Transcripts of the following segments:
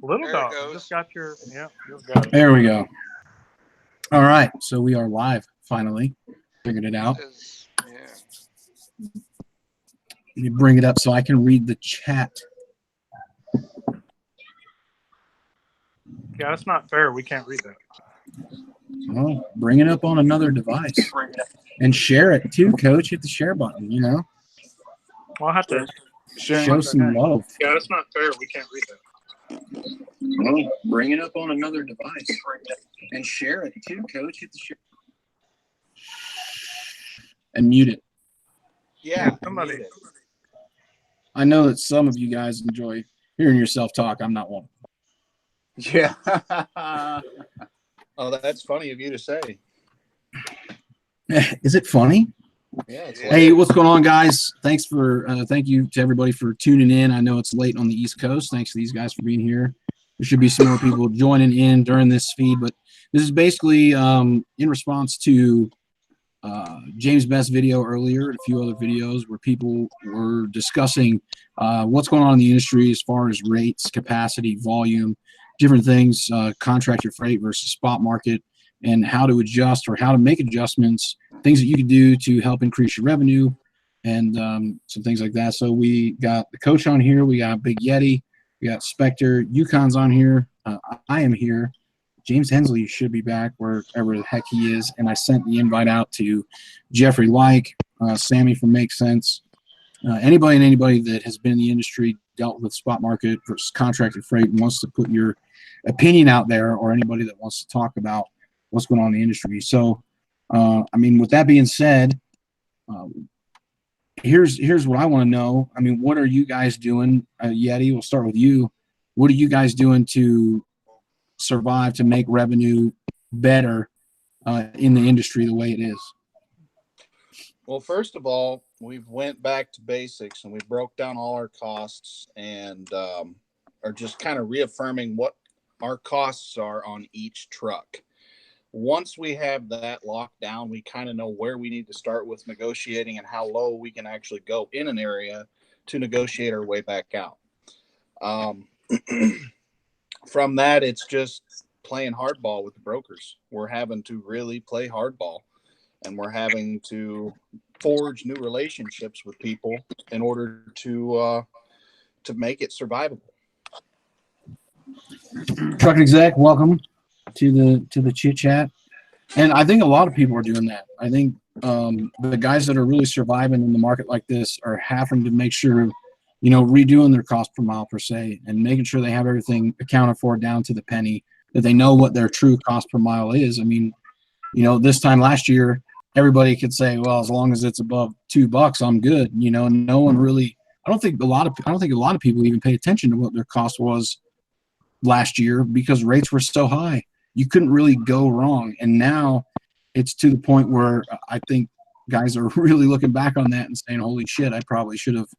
Little There it Dog, goes. just got your, yeah, just got it. There we go. All right, so we are live finally. Figured it out. Yeah. Let me bring it up so I can read the chat. Yeah, that's not fair. We can't read that. Well, bring it up on another device and share it too, Coach. Hit the share button. Well, I have to Show some love. Yeah, that's not fair. We can't read that. Well, bring it up on another device and share it too, Coach. Hit the share and mute it. Yeah, somebody. mute it. I know that some of you guys enjoy hearing yourself talk. I'm not one. Yeah. Oh, that's funny of you to say. Is it funny? Yeah. It's Hey, what's going on, guys? Thank you to everybody for tuning in. I know it's late on the East Coast. Thanks to these guys for being here. There should be some more people joining in during this feed, but this is basically in response to James' best video earlier and a few other videos where people were discussing what's going on in the industry as far as rates, capacity, volume, different things, contractor freight versus spot market, and how to adjust or how to make adjustments, things that you can do to help increase your revenue, and some things like that. So we got the coach on here. We got Big Yeti. We got Spectre. Yukon's on here. I am here. James Hensley should be back wherever the heck he is. And I sent the invite out to Jeffrey Like, Sammy from Make Sense, anybody that has been in the industry, dealt with spot market versus contracted freight, and wants to put your opinion out there, or anybody that wants to talk about what's going on in the industry. So, with that being said, here's what I want to know. What are you guys doing? Yeti, we'll start with you. What are you guys doing to survive, to make revenue better in the industry the way it is? Well, first of all, we've went back to basics and we broke down all our costs and are just kind of reaffirming what our costs are on each truck. Once we have that locked down, we kind of know where we need to start with negotiating and how low we can actually go in an area to negotiate our way back out. From that, it's just playing hardball with the brokers. We're having to really play hardball, and we're having to forge new relationships with people in order to make it survivable. Truck exec, welcome to the chit chat. And I think a lot of people are doing that. I think the guys that are really surviving in the market like this are having to make sure, redoing their cost per mile per se, and making sure they have everything accounted for down to the penny, that they know what their true cost per mile is. This time last year, everybody could say, well, as long as it's above $2, I'm good. No one really. I don't think a lot of people even pay attention to what their cost was last year because rates were so high. You couldn't really go wrong. And now it's to the point where I think guys are really looking back on that and saying, holy shit, I probably should have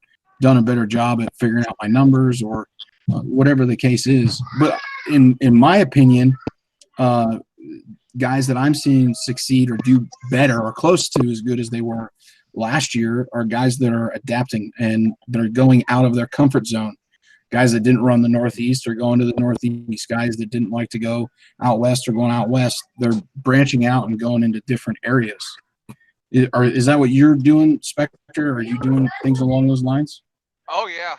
done a better job at figuring out my numbers, or whatever the case is. But in my opinion, guys that I'm seeing succeed or do better or close to as good as they were last year are guys that are adapting and that are going out of their comfort zone. Guys that didn't run the Northeast are going to the Northeast. Guys that didn't like to go out West are going out West. They're branching out and going into different areas. Is that what you're doing, Spectre? Are you doing things along those lines? Oh, yeah.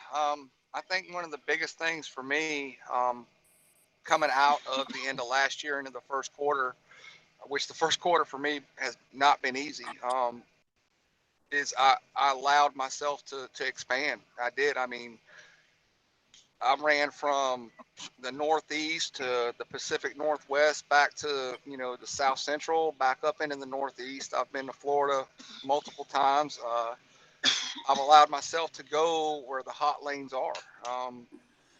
I think one of the biggest things for me coming out of the end of last year into the first quarter, which the first quarter for me has not been easy, is I allowed myself to expand. I did. I ran from the Northeast to the Pacific Northwest, back to, the South Central, back up into the Northeast. I've been to Florida multiple times. I've allowed myself to go where the hot lanes are.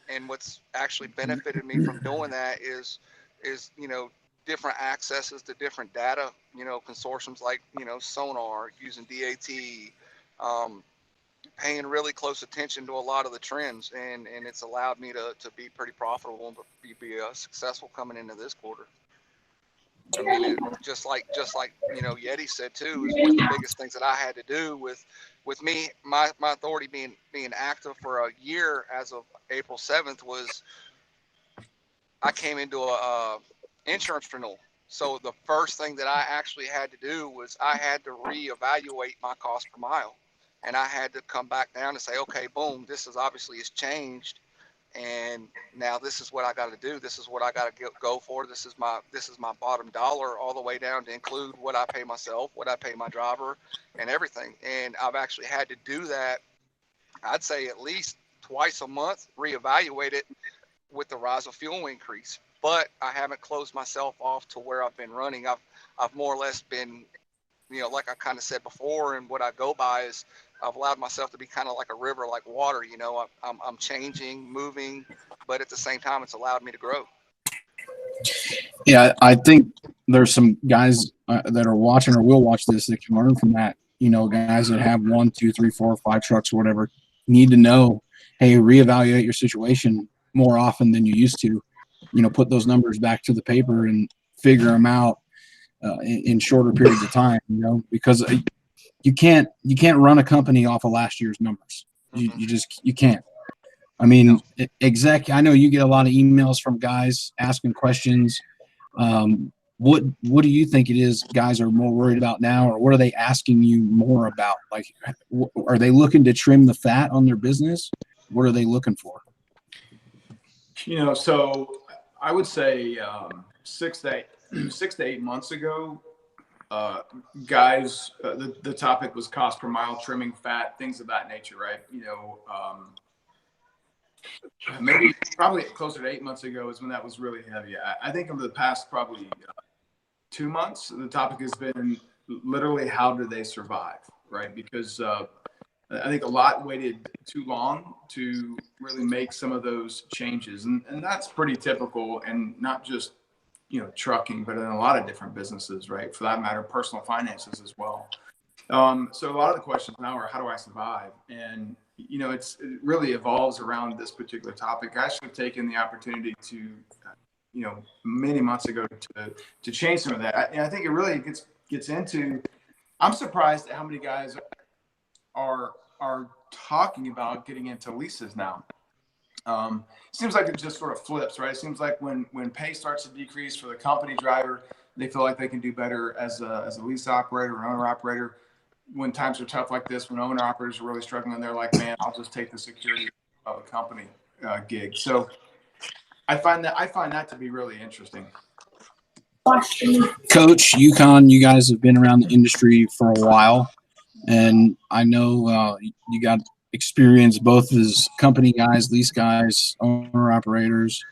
And what's actually benefited me from doing that is, different accesses to different data, consortiums like, Sonar, using DAT, paying really close attention to a lot of the trends, and it's allowed me to be pretty profitable and be successful coming into this quarter. Just like Yeti said too, is one of the biggest things that I had to do with me, my authority being active for a year as of April 7th, was I came into a insurance renewal. So the first thing that I actually had to do was I had to reevaluate my cost per mile, and I had to come back down and say, okay, boom, this is obviously has changed, and now this is what I got to do. This is what I got to go for. This is my bottom dollar, all the way down to include what I pay myself, what I pay my driver, and everything. And I've actually had to do that, I'd say at least twice a month, reevaluate it with the rise of fuel increase. But I haven't closed myself off to where I've been running. I've more or less been, like I kind of said before, and what I go by is I've allowed myself to be kind of like a river, like water. I'm changing, moving, but at the same time, it's allowed me to grow. Yeah, I think there's some guys that are watching or will watch this that can learn from that. Guys that have 1, 2, 3, 4, 5 trucks or whatever need to know, hey, reevaluate your situation more often than you used to. Put those numbers back to the paper and figure them out in shorter periods of time. Because you can't run a company off of last year's numbers. You can't. I mean, I know you get a lot of emails from guys asking questions. What do you think it is guys are more worried about now, or what are they asking you more about? Like, are they looking to trim the fat on their business? What are they looking for? So I would say 6 to 8 months ago, guys, the topic was cost per mile, trimming fat, things of that nature, right? Maybe probably closer to 8 months ago is when that was really heavy. I think over the past probably 2 months, the topic has been literally how do they survive, right? Because I think a lot waited too long to really make some of those changes. And that's pretty typical, and not just, trucking, but in a lot of different businesses, right? For that matter, personal finances as well. So a lot of the questions now are, how do I survive? And, it really evolves around this particular topic. I should have taken the opportunity to, many months ago to change some of that. And I think it really gets into, I'm surprised at how many guys are talking about getting into leases now. Seems like it just sort of flips, right? It seems like when pay starts to decrease for the company driver, they feel like they can do better as a lease operator or owner operator. When times are tough like this, when owner operators are really struggling, they're like, man, I'll just take the security of a company gig. So I find that to be really interesting. Coach, UConn, you guys have been around the industry for a while, and I know you got experience both as company guys, lease guys, owner operators.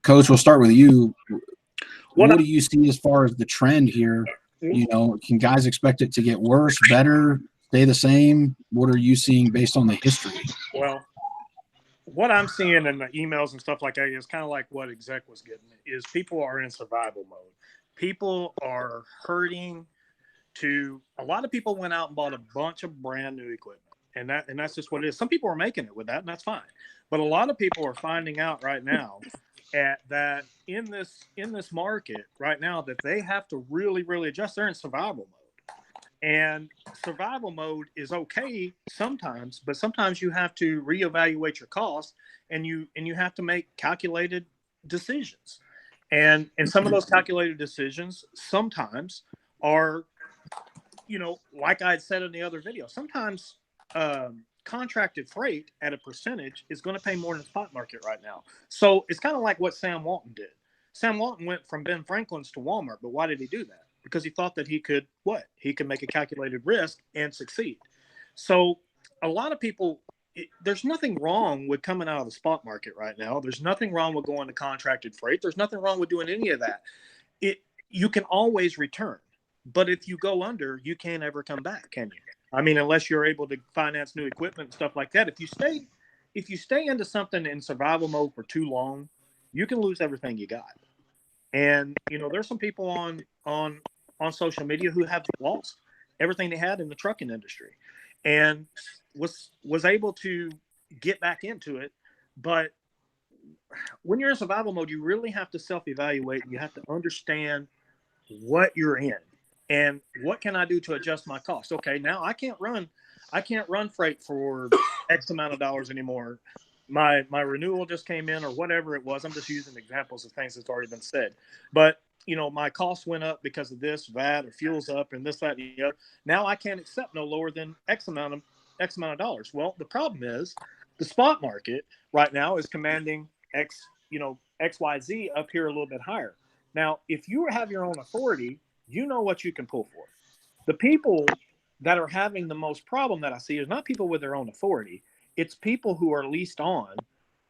Coach, we'll start with you. What do you see as far as the trend here? Can guys expect it to get worse, better, stay the same? What are you seeing based on the history? Well, what I'm seeing in the emails and stuff like that is kind of like what Exec was getting, is people are in survival mode. People are hurting a lot of people went out and bought a bunch of brand new equipment. And that's just what it is. Some people are making it with that, and that's fine. But a lot of people are finding out right now that in this market right now that they have to really, really adjust. They're in survival mode. And survival mode is okay sometimes, but sometimes you have to reevaluate your costs, and you have to make calculated decisions. And some of those calculated decisions sometimes are, like I had said in the other video, sometimes contracted freight at a percentage is going to pay more than the spot market right now. So it's kind of like what Sam Walton did. Sam Walton went from Ben Franklin's to Walmart, but why did he do that? Because he thought that he could make a calculated risk and succeed. So a lot of people, there's nothing wrong with coming out of the spot market right now. There's nothing wrong with going to contracted freight. There's nothing wrong with doing any of that. You can always return, but if you go under, you can't ever come back, can you? I mean, unless you're able to finance new equipment and stuff like that. If you stay into something in survival mode for too long, you can lose everything you got. And there's some people on social media who have lost everything they had in the trucking industry, and was able to get back into it. But when you're in survival mode, you really have to self-evaluate, and you have to understand what you're in. And what can I do to adjust my cost? Okay, now I can't run freight for X amount of dollars anymore. my renewal just came in or whatever it was. I'm just using examples of things that's already been said. But my costs went up because of this, that, or fuel's up, and this, that, and the other. Now I can't accept no lower than X amount of dollars. Well, the problem is the spot market right now is commanding XYZ up here a little bit higher. Now, if you have your own authority, you know what you can pull for. The people that are having the most problem that I see is not people with their own authority. It's people who are leased on,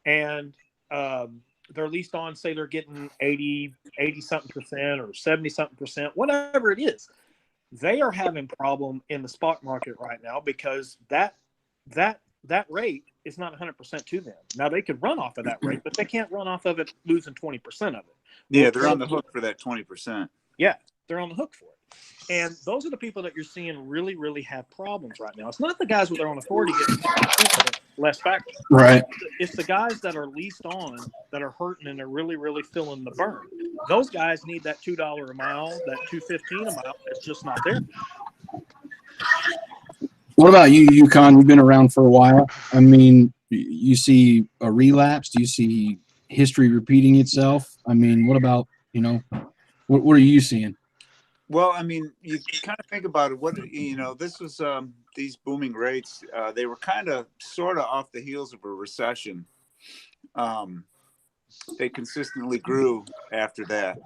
and they're leased on, say they're getting 80 something percent or 70 something percent, whatever it is. They are having problem in the spot market right now because that rate is not 100% to them. Now they could run off of that rate, but they can't run off of it losing 20% of it. Yeah, they're on the hook for that 20%. Yeah, they're on the hook for it. And those are the people that you're seeing really, really have problems right now. It's not the guys with their own authority getting less factor. Right. It's the guys that are leased on that are hurting and they're really, really feeling the burn. Those guys need that $2 a mile, that $2.15 a mile. It's just not there. What about you, Yukon? You've been around for a while. I mean, you see a relapse? Do you see history repeating itself? I mean, what about, what are you seeing? Well, I mean, you kind of think about it. This was these booming rates. They were kind of sort of off the heels of a recession. They consistently grew after that,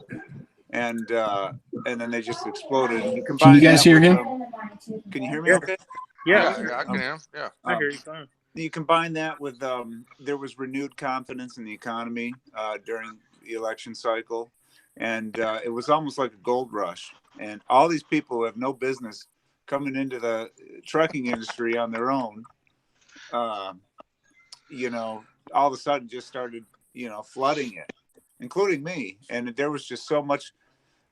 and then they just exploded. Can you guys hear him? Can you hear me? Okay. Yeah, I can hear him. Yeah, I hear you fine. You combine that with there was renewed confidence in the economy during the election cycle, and it was almost like a gold rush. And all these people who have no business coming into the trucking industry on their own, all of a sudden just started, flooding it, including me. And there was just so much.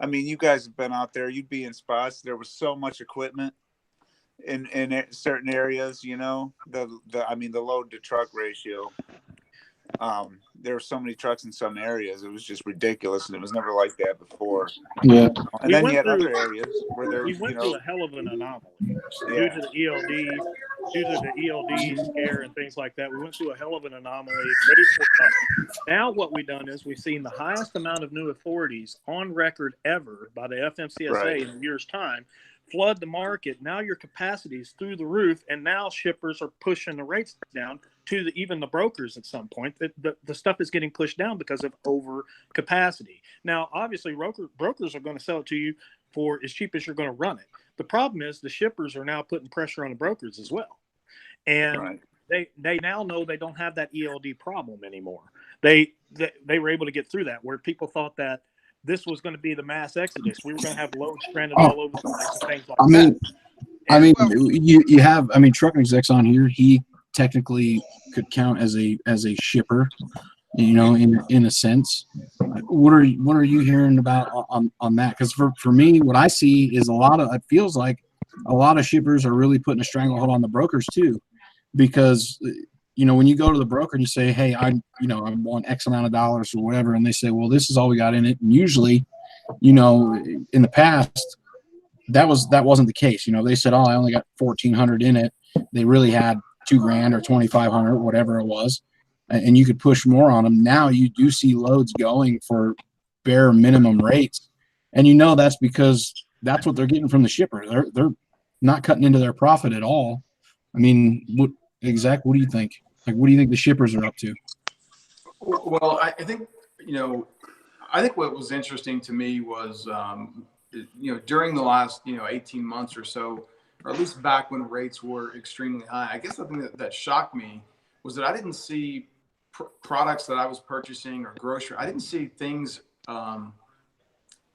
I mean, you guys have been out there. You'd be in spots. There was so much equipment in certain areas. The load to truck ratio. There were so many trucks in some areas. It was just ridiculous, and it was never like that before. Yeah. And then you had other areas where there, We went through a hell of an anomaly due to the ELD scare and things like that. We went through a hell of an anomaly. Now what we've done is we've seen the highest amount of new authorities on record ever by the FMCSA in a year's time flood the market. Now your capacity is through the roof, and now shippers are pushing the rates down to even the brokers at some point. The stuff is getting pushed down because of over capacity. Now, obviously, brokers are going to sell it to you for as cheap as you're going to run it. The problem is the shippers are now putting pressure on the brokers as well. And they now know they don't have that ELD problem anymore. They were able to get through that, where people thought that this was going to be the mass exodus. We were going to have loads stranded all over the place and things like that. You have trucking execs on here. He technically could count as a shipper, in a sense. What are you hearing about on that? Because for me, what I see is it feels like a lot of shippers are really putting a stranglehold on the brokers too, because when you go to the broker and you say, hey, I want X amount of dollars or whatever, and they say, well, this is all we got in it. And usually, in the past, that wasn't the case. They said, oh, I only got 1,400 in it. They really had $2,000 or 2,500, whatever it was. And you could push more on them. Now you do see loads going for bare minimum rates. And that's because that's what they're getting from the shipper. They're not cutting into their profit at all. I mean, what do you think? What do you think the shippers are up to? Well, I think what was interesting to me was, during the last, 18 months or so, or at least back when rates were extremely high, I guess the thing that shocked me was that I didn't see products that I was purchasing or grocery. I didn't see things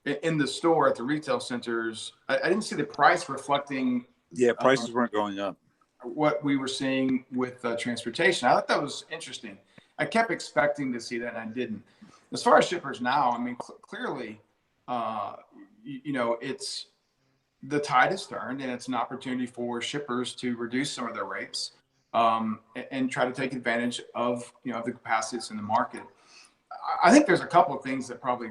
in the store at the retail centers. I didn't see the price reflecting. Yeah, prices weren't going up. What we were seeing with transportation. I thought that was interesting. I kept expecting to see that, and I didn't. As far as shippers now, I mean, clearly, it's the tide has turned, and it's an opportunity for shippers to reduce some of their rates and try to take advantage of the capacity that's in the market. I think there's a couple of things that probably.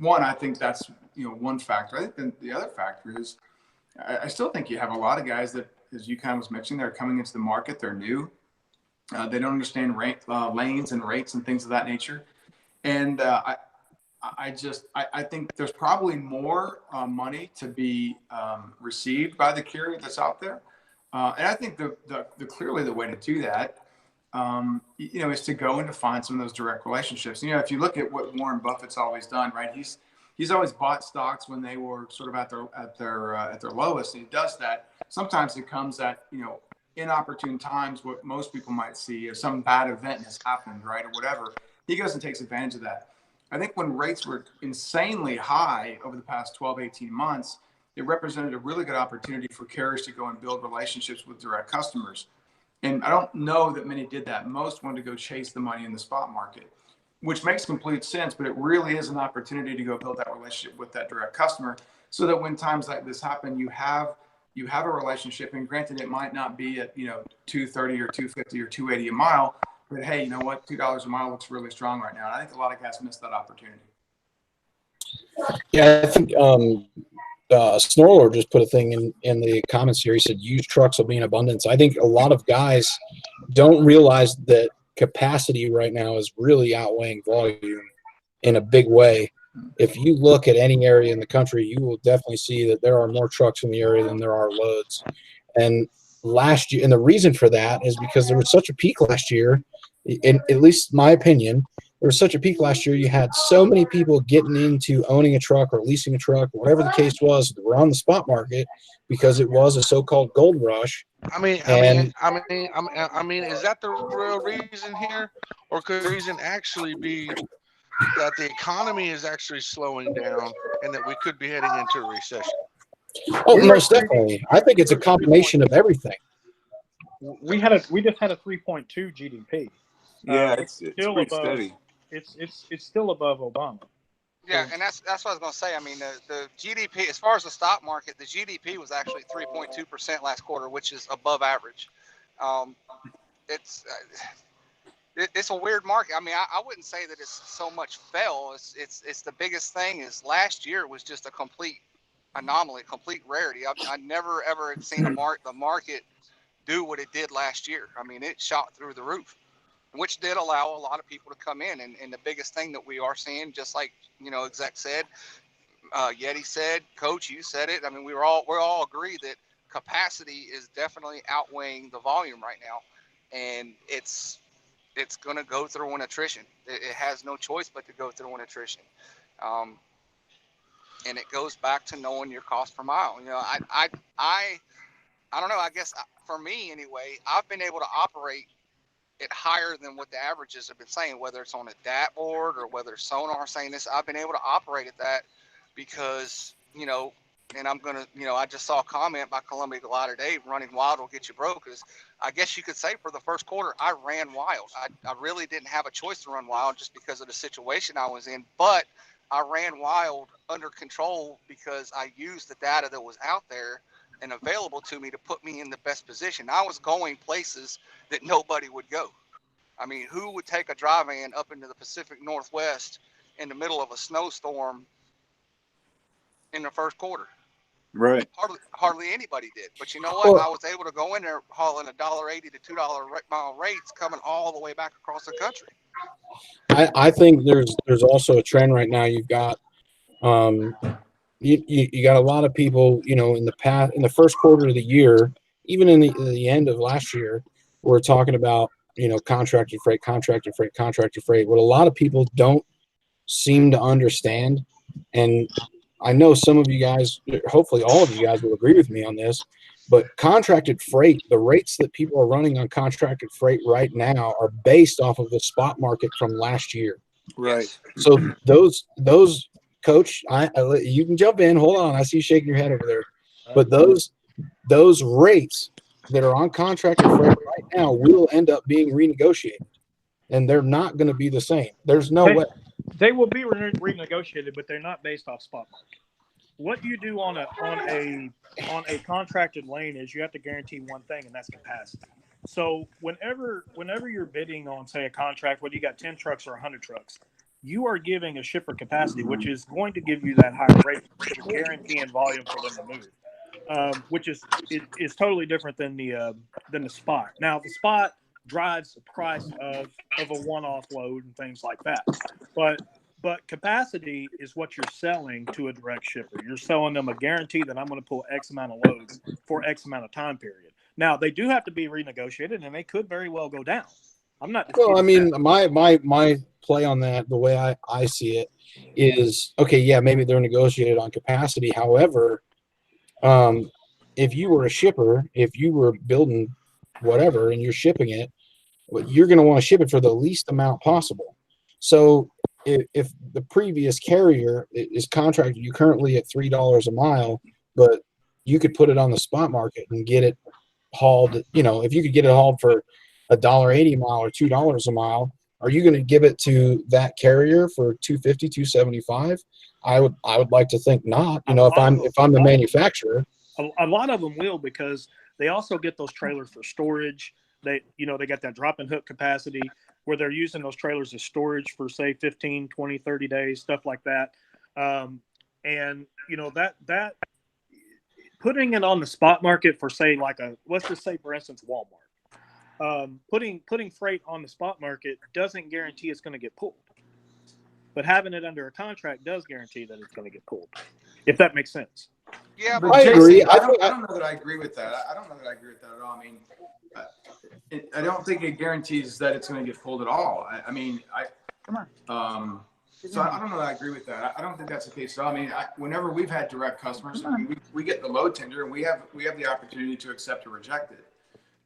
One, I think that's one factor. I think the other factor is I still think you have a lot of guys that, as you kind of was mentioning, they're coming into the market. They're new. They don't understand lanes and rates and things of that nature. And I think there's probably more money to be received by the carrier that's out there. And I think the clearly the way to do that, is to go and to find some of those direct relationships. If you look at what Warren Buffett's always done, right? He's always bought stocks when they were sort of at their lowest, and he does that. Sometimes it comes at inopportune times, what most people might see if some bad event has happened, right, or whatever. He goes and takes advantage of that. I think when rates were insanely high over the past 12, 18 months, it represented a really good opportunity for carriers to go and build relationships with direct customers. And I don't know that many did that. Most wanted to go chase the money in the spot market, which makes complete sense, but it really is an opportunity to go build that relationship with that direct customer so that when times like this happen, you have a relationship. And granted, it might not be at, $230 or $250 or $280 a mile, but hey, you know what? $2 a mile looks really strong right now. And I think a lot of guys missed that opportunity. Yeah, I think Snorler just put a thing in the comments here. He said used trucks will be in abundance. I think a lot of guys don't realize that capacity right now is really outweighing volume in a big way. If you look at any area in the country, you will definitely see that there are more trucks in the area than there are loads. And last year, and the reason for that is because there was such a peak last year, in at least my opinion, there was such a peak last year. You had so many people getting into owning a truck or leasing a truck, whatever the case was, that were on the spot market because it was a so-called gold rush. I mean, is that the real reason here, or could the reason actually be that the economy is actually slowing down and that we could be heading into a recession? Oh, most definitely. I think it's a combination of everything. We just had a 3.2 GDP. Yeah, it's still pretty above, steady. It's still above Obama. Yeah, and that's what I was going to say. I mean, the GDP, as far as the stock market, the GDP was actually 3.2% last quarter, which is above average. It's a weird market. I mean, I wouldn't say that it's so much fell. It's the biggest thing is last year was just a complete anomaly, complete rarity. I never ever had seen the market do what it did last year. I mean, it shot through the roof, which did allow a lot of people to come in. And the biggest thing that we are seeing, just like, exec said, Yeti said, Coach, you said it. I mean, we all agree that capacity is definitely outweighing the volume right now. And it's going to go through an attrition. It has no choice but to go through an attrition. And it goes back to knowing your cost per mile. I don't know. I guess for me anyway, I've been able to operate it higher than what the averages have been saying, whether it's on a DAT board or whether Sonar saying this. I've been able to operate at that because, and I'm going to, I just saw a comment by Columbia Glider Dave, running wild will get you broke. Is I guess you could say for the first quarter, I ran wild. I really didn't have a choice to run wild just because of the situation I was in, but I ran wild under control because I used the data that was out there and available to me to put me in the best position. I was going places that nobody would go. I mean, who would take a dry van up into the Pacific Northwest in the middle of a snowstorm in the first quarter? Right. Hardly anybody did. But you know what? I was able to go in there hauling $1.80 to $2 mile rates coming all the way back across the country. I think there's also a trend right now. You've got you got a lot of people, in the first quarter of the year, even in the end of last year, we're talking about, contracted freight. What a lot of people don't seem to understand, and I know some of you guys, hopefully all of you guys will agree with me on this, but contracted freight, the rates that people are running on contracted freight right now are based off of the spot market from last year. Right. So those Coach, you can jump in. Hold on, I see you shaking your head over there. But those rates that are on contracted freight right now will end up being renegotiated, and they're not going to be the same. There's no way. They will be renegotiated, but they're not based off spot market. What you do on a contracted lane is you have to guarantee one thing, and that's capacity. So whenever you're bidding on, say, a contract, whether you got 10 trucks or 100 trucks, you are giving a shipper capacity, which is going to give you that higher rate, you're guaranteeing volume for them to move, which is totally different than the spot. Now, the spot, drives the price of a one-off load and things like that. But capacity is what you're selling to a direct shipper. You're selling them a guarantee that I'm going to pull X amount of loads for X amount of time period. Now, they do have to be renegotiated, and they could very well go down. I'm not. Well, I mean, that. my play on that, the way I see it, is okay. Yeah, maybe they're negotiated on capacity. However, if you were a shipper, if you were building whatever and you're shipping it, you're going to want to ship it for the least amount possible. So if the previous carrier is contracted you currently at $3 a mile, but you could put it on the spot market and get it hauled, you know, if you could get it hauled for $1.80 a mile or $2 a mile, are you going to give it to that carrier for $2.50, $2.75? I would like to think not. You know, if I'm the manufacturer, a lot of them will, because they also get those trailers for storage. They got that drop and hook capacity where they're using those trailers as storage for, say, 15, 20, 30 days, stuff like that. And, you know, that putting it on the spot market for, say, like let's just say, for instance, Walmart, putting freight on the spot market doesn't guarantee it's going to get pulled. But having it under a contract does guarantee that it's going to get pulled, if that makes sense. Yeah, But I Jason, agree. I don't know that I agree with that. I don't know that I agree with that at all. I mean, I don't think it guarantees that it's going to get pulled at all. So I don't know that I agree with that. I don't think that's the case at all. I mean, whenever we've had direct customers, I mean, we get the load tender and we have the opportunity to accept or reject it.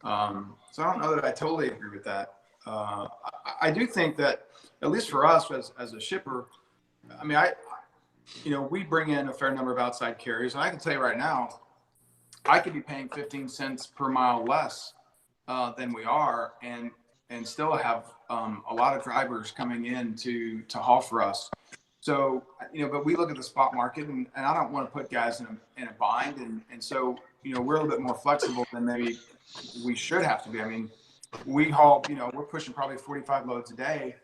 So I don't know that I totally agree with that. I do think that, at least for us as a shipper, I mean, we bring in a fair number of outside carriers, and I can tell you right now, I could be paying 15 cents per mile less than we are, and still have a lot of drivers coming in to haul for us. So, but we look at the spot market, and I don't want to put guys in a bind, and so we're a little bit more flexible than maybe we should have to be. I mean, we haul, we're pushing probably 45 loads a day.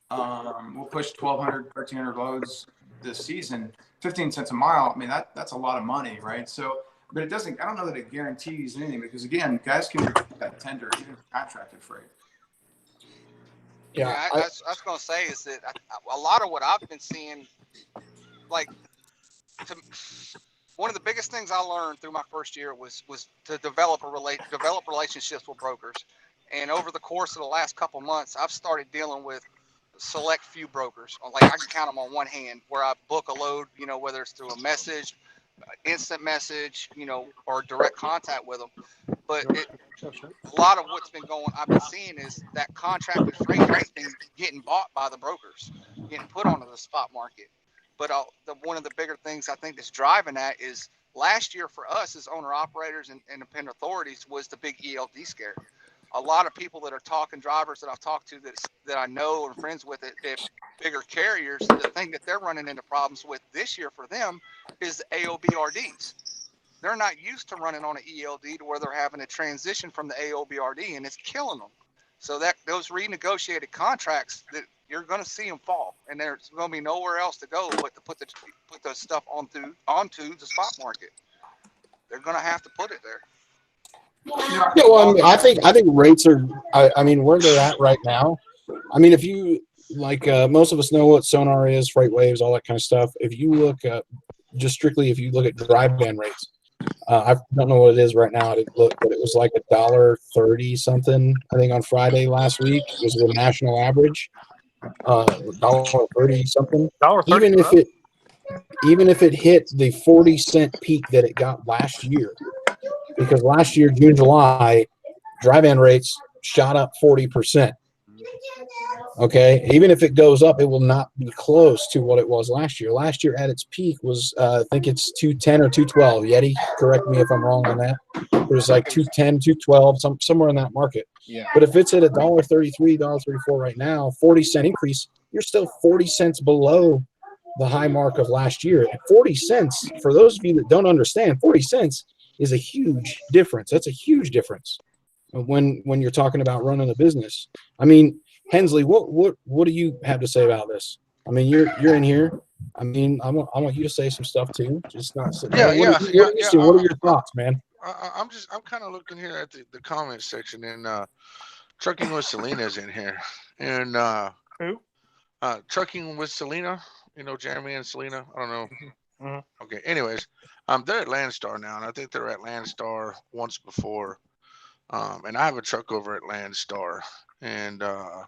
We'll push 1,200, 1,300 loads this season. 15 cents a mile. I mean, that's a lot of money, right? So, but I don't know that it guarantees anything, because again, guys can reject that tender, even contracted freight. Yeah, I was going to say is that a lot of what I've been seeing, like, one of the biggest things I learned through my first year was to develop relationships with brokers. And over the course of the last couple months, I've started dealing with select few brokers. Like, I can count them on one hand, where I book a load, whether it's through a message, instant message, or direct contact with them. But a lot of what's I've been seeing is that contracted freight has been getting bought by the brokers, getting put onto the spot market. But one of the bigger things I think that's driving that is last year for us as owner operators and independent authorities was the big ELD scare. A lot of people that are talking, drivers that I've talked to that I know and friends with at bigger carriers, the thing that they're running into problems with this year for them is the AOBRDs. They're not used to running on an ELD to where they're having to transition from the AOBRD, and it's killing them. So that those renegotiated contracts, that you're going to see them fall, and there's going to be nowhere else to go but to put the stuff onto the spot market. They're going to have to put it there. Yeah, well, I think rates are. I mean, where they're at right now. I mean, if you like, most of us know what Sonar is, freight waves, all that kind of stuff. If you look at just strictly, if you look at drive van rates, I don't know what it is right now. I didn't look, but it was like $1.30 something. I think on Friday last week was the national average. $1.30 something. $1.30. Even if it hit the 40-cent peak that it got last year. Because last year, June, July, drive van rates shot up 40%. Okay, even if it goes up, it will not be close to what it was last year. Last year, at its peak, was I think it's 210 or 212. Yeti, correct me if I'm wrong on that. It was like 210, 212, somewhere in that market. Yeah. But if it's at $1.33, $1.34 right now, 40-cent increase, you're still 40 cents below the high mark of last year. And 40 cents, for those of you that don't understand, 40 cents is a huge difference. That's a huge difference when you're talking about running a business. I mean, Hensley, what do you have to say about this? I mean, you're in here. I mean, I want you to say some stuff too. Just not sitting there. What are your thoughts, man? I'm kind of looking here at the comment section, and Trucking with Selena's in here, and Who? Trucking with Selena. You know, Jeremy and Selena. I don't know. Mhm. Okay. Anyways, they're at Landstar now, and I think they're at Landstar once before. And I have a truck over at Landstar, and I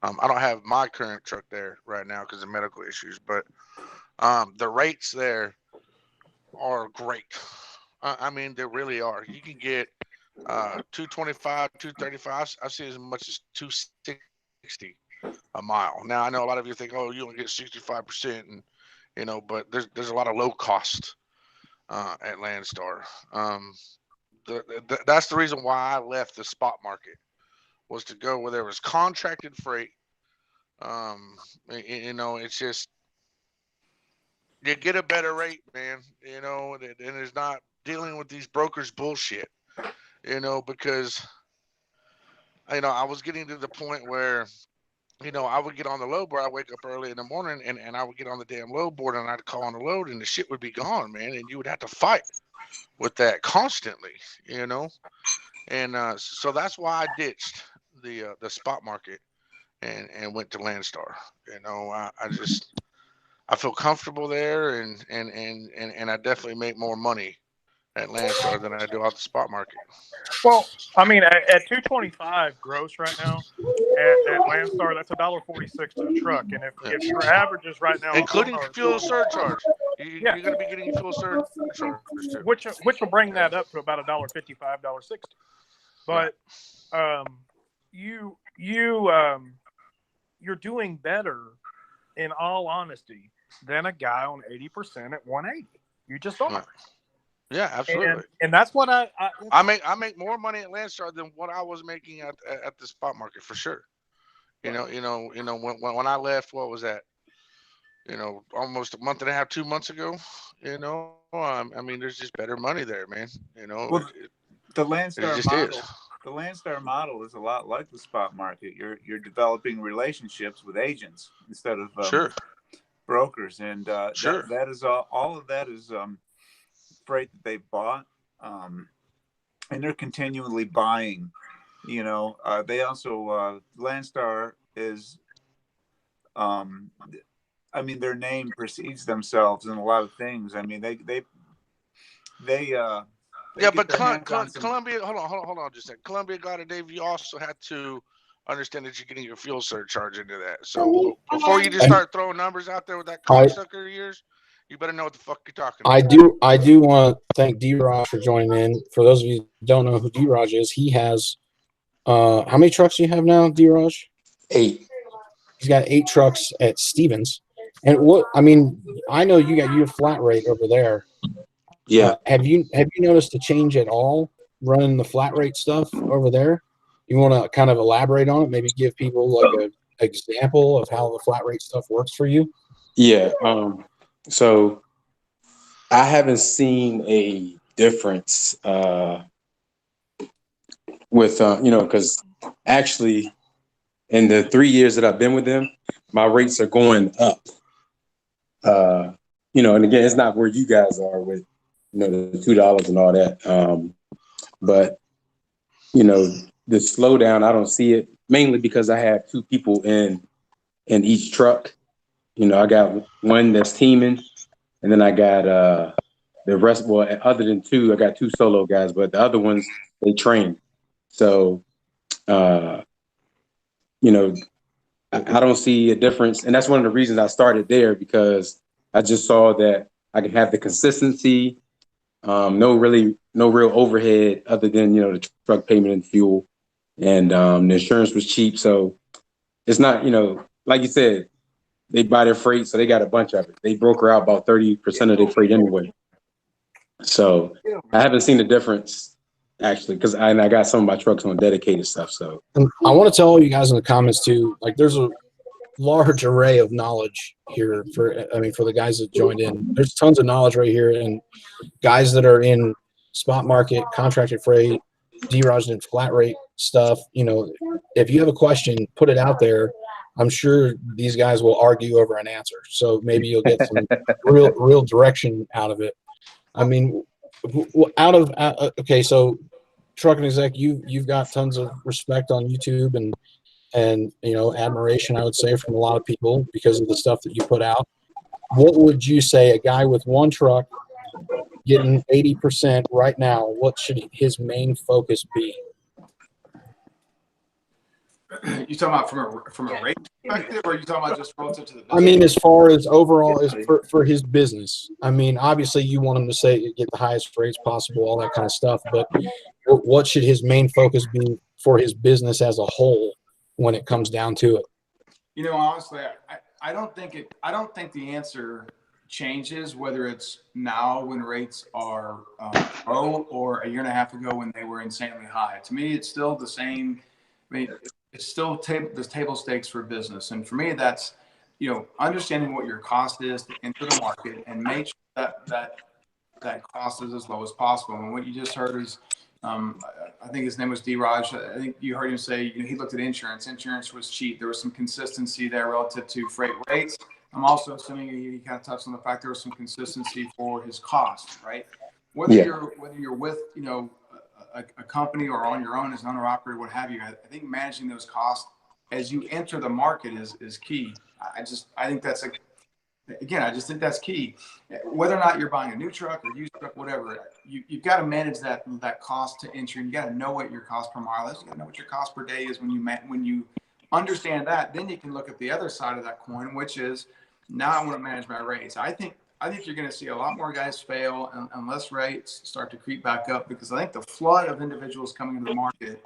don't have my current truck there right now because of medical issues, but the rates there are great. I mean, they really are. You can get 225, 235. I've seen as much as 260 a mile. Now I know a lot of you think, oh, you only get 65%, and you know, but there's a lot of low cost at Landstar. That's the reason why I left the spot market, was to go where there was contracted freight. You know, it's just you get a better rate, man. You know, and it's not dealing with these brokers bullshit. You know, because you know I was getting to the point where you know I would get on the load board. I wake up early in the morning and I would get on the damn load board and I'd call on the load and the shit would be gone, man. And you would have to fight with that constantly, you know. And so that's why I ditched the spot market and went to Landstar. You know, I just I feel comfortable there, and I definitely make more money at Landstar than I do off the spot market. Well, I mean, at 225 gross right now at Landstar, that's $1.46 to the truck. And if your average is right now, Including fuel surcharge. Yeah. You're going to be getting fuel surcharge too. which will bring that up to about $1.55, $1.60. But you're doing better, in all honesty, than a guy on 80% at 180. You just are. Yeah, absolutely. And that's what I make more money at Landstar than what I was making at the spot market for sure. You know, when I left, what was that? You know, almost a month and a half, 2 months ago. You know, I mean, there's just better money there, man. You know, Well, the it Landstar just model. is. The Landstar model is a lot like the spot market. You're developing relationships with agents instead of Sure. brokers, and Sure. that is all of that is freight that they bought, and they're continually buying. You know, they also Landstar is, I mean, their name precedes themselves in a lot of things. I mean, they Yeah, get but their hands on some. Columbia, hold on just a second. Columbia, God and Dave, you also had to understand that you're getting your fuel surcharge into that. So before you just start throwing numbers out there with that cocksucker of yours, you better know what the fuck you're talking about. I do want to thank D-Raj for joining in. For those of you who don't know who D-Raj is, he has how many trucks do you have now, D-Raj? 8. He's got 8 trucks at Stevens. And what I mean, I know you got your flat rate over there. Yeah. Have you noticed a change at all running the flat rate stuff over there? You want to kind of elaborate on it? Maybe give people like an example of how the flat rate stuff works for you? Yeah. So I haven't seen a difference with you know, because actually in the 3 years that I've been with them, my rates are going up. You know, and again, it's not where you guys are with, you know, the $2 and all that. But you know, the slowdown, I don't see it, mainly because I have 2 people in each truck. You know, I got one that's teaming, and then I got the rest. Well, other than 2, I got 2 solo guys, but the other ones, they train. So, you know, I don't see a difference, and that's one of the reasons I started there, because I just saw that I can have the consistency, no real overhead other than, you know, the truck payment and fuel, and the insurance was cheap. So it's not, you know, like you said, they buy their freight, so they got a bunch of it. They broker out about 30% of their freight anyway. So I haven't seen the difference, actually, because I got some of my trucks on dedicated stuff. So I want to tell all you guys in the comments too, like there's a large array of knowledge here for the guys that joined in. There's tons of knowledge right here, and guys that are in spot market, contracted freight, D-Raj and flat rate stuff. You know, if you have a question, put it out there. I'm sure these guys will argue over an answer. So maybe you'll get some real direction out of it. I mean, okay, so Trucking Exec, you've got tons of respect on YouTube and admiration, I would say, from a lot of people because of the stuff that you put out. What would you say a guy with one truck getting 80% right now, what should his main focus be? You talking about from a rate perspective, or are you talking about just relative to the business? I mean, as far as overall is for his business. I mean, obviously you want him to get the highest rates possible, all that kind of stuff, but what should his main focus be for his business as a whole when it comes down to it? Honestly, I don't think the answer changes whether it's now when rates are low or a year and a half ago when they were insanely high. To me, it's still the same. I mean, it's still the table stakes for business. And for me, that's, understanding what your cost is to enter the market and make sure that cost is as low as possible. And what you just heard is, I think his name was D-Raj. I think you heard him say, he looked at insurance. Insurance was cheap. There was some consistency there relative to freight rates. I'm also assuming he kind of touched on the fact there was some consistency for his cost, right? Whether you're with, a company or on your own as an owner operator, what have you, I think managing those costs as you enter the market is key. I just think that's key. Whether or not you're buying a new truck or used truck, whatever, you've got to manage that cost to enter. And you got to know what your cost per mile is. You got to know what your cost per day is. When you understand that, then you can look at the other side of that coin, which is now I want to manage my rates. I think you're going to see a lot more guys fail unless rates start to creep back up, because I think the flood of individuals coming into the market,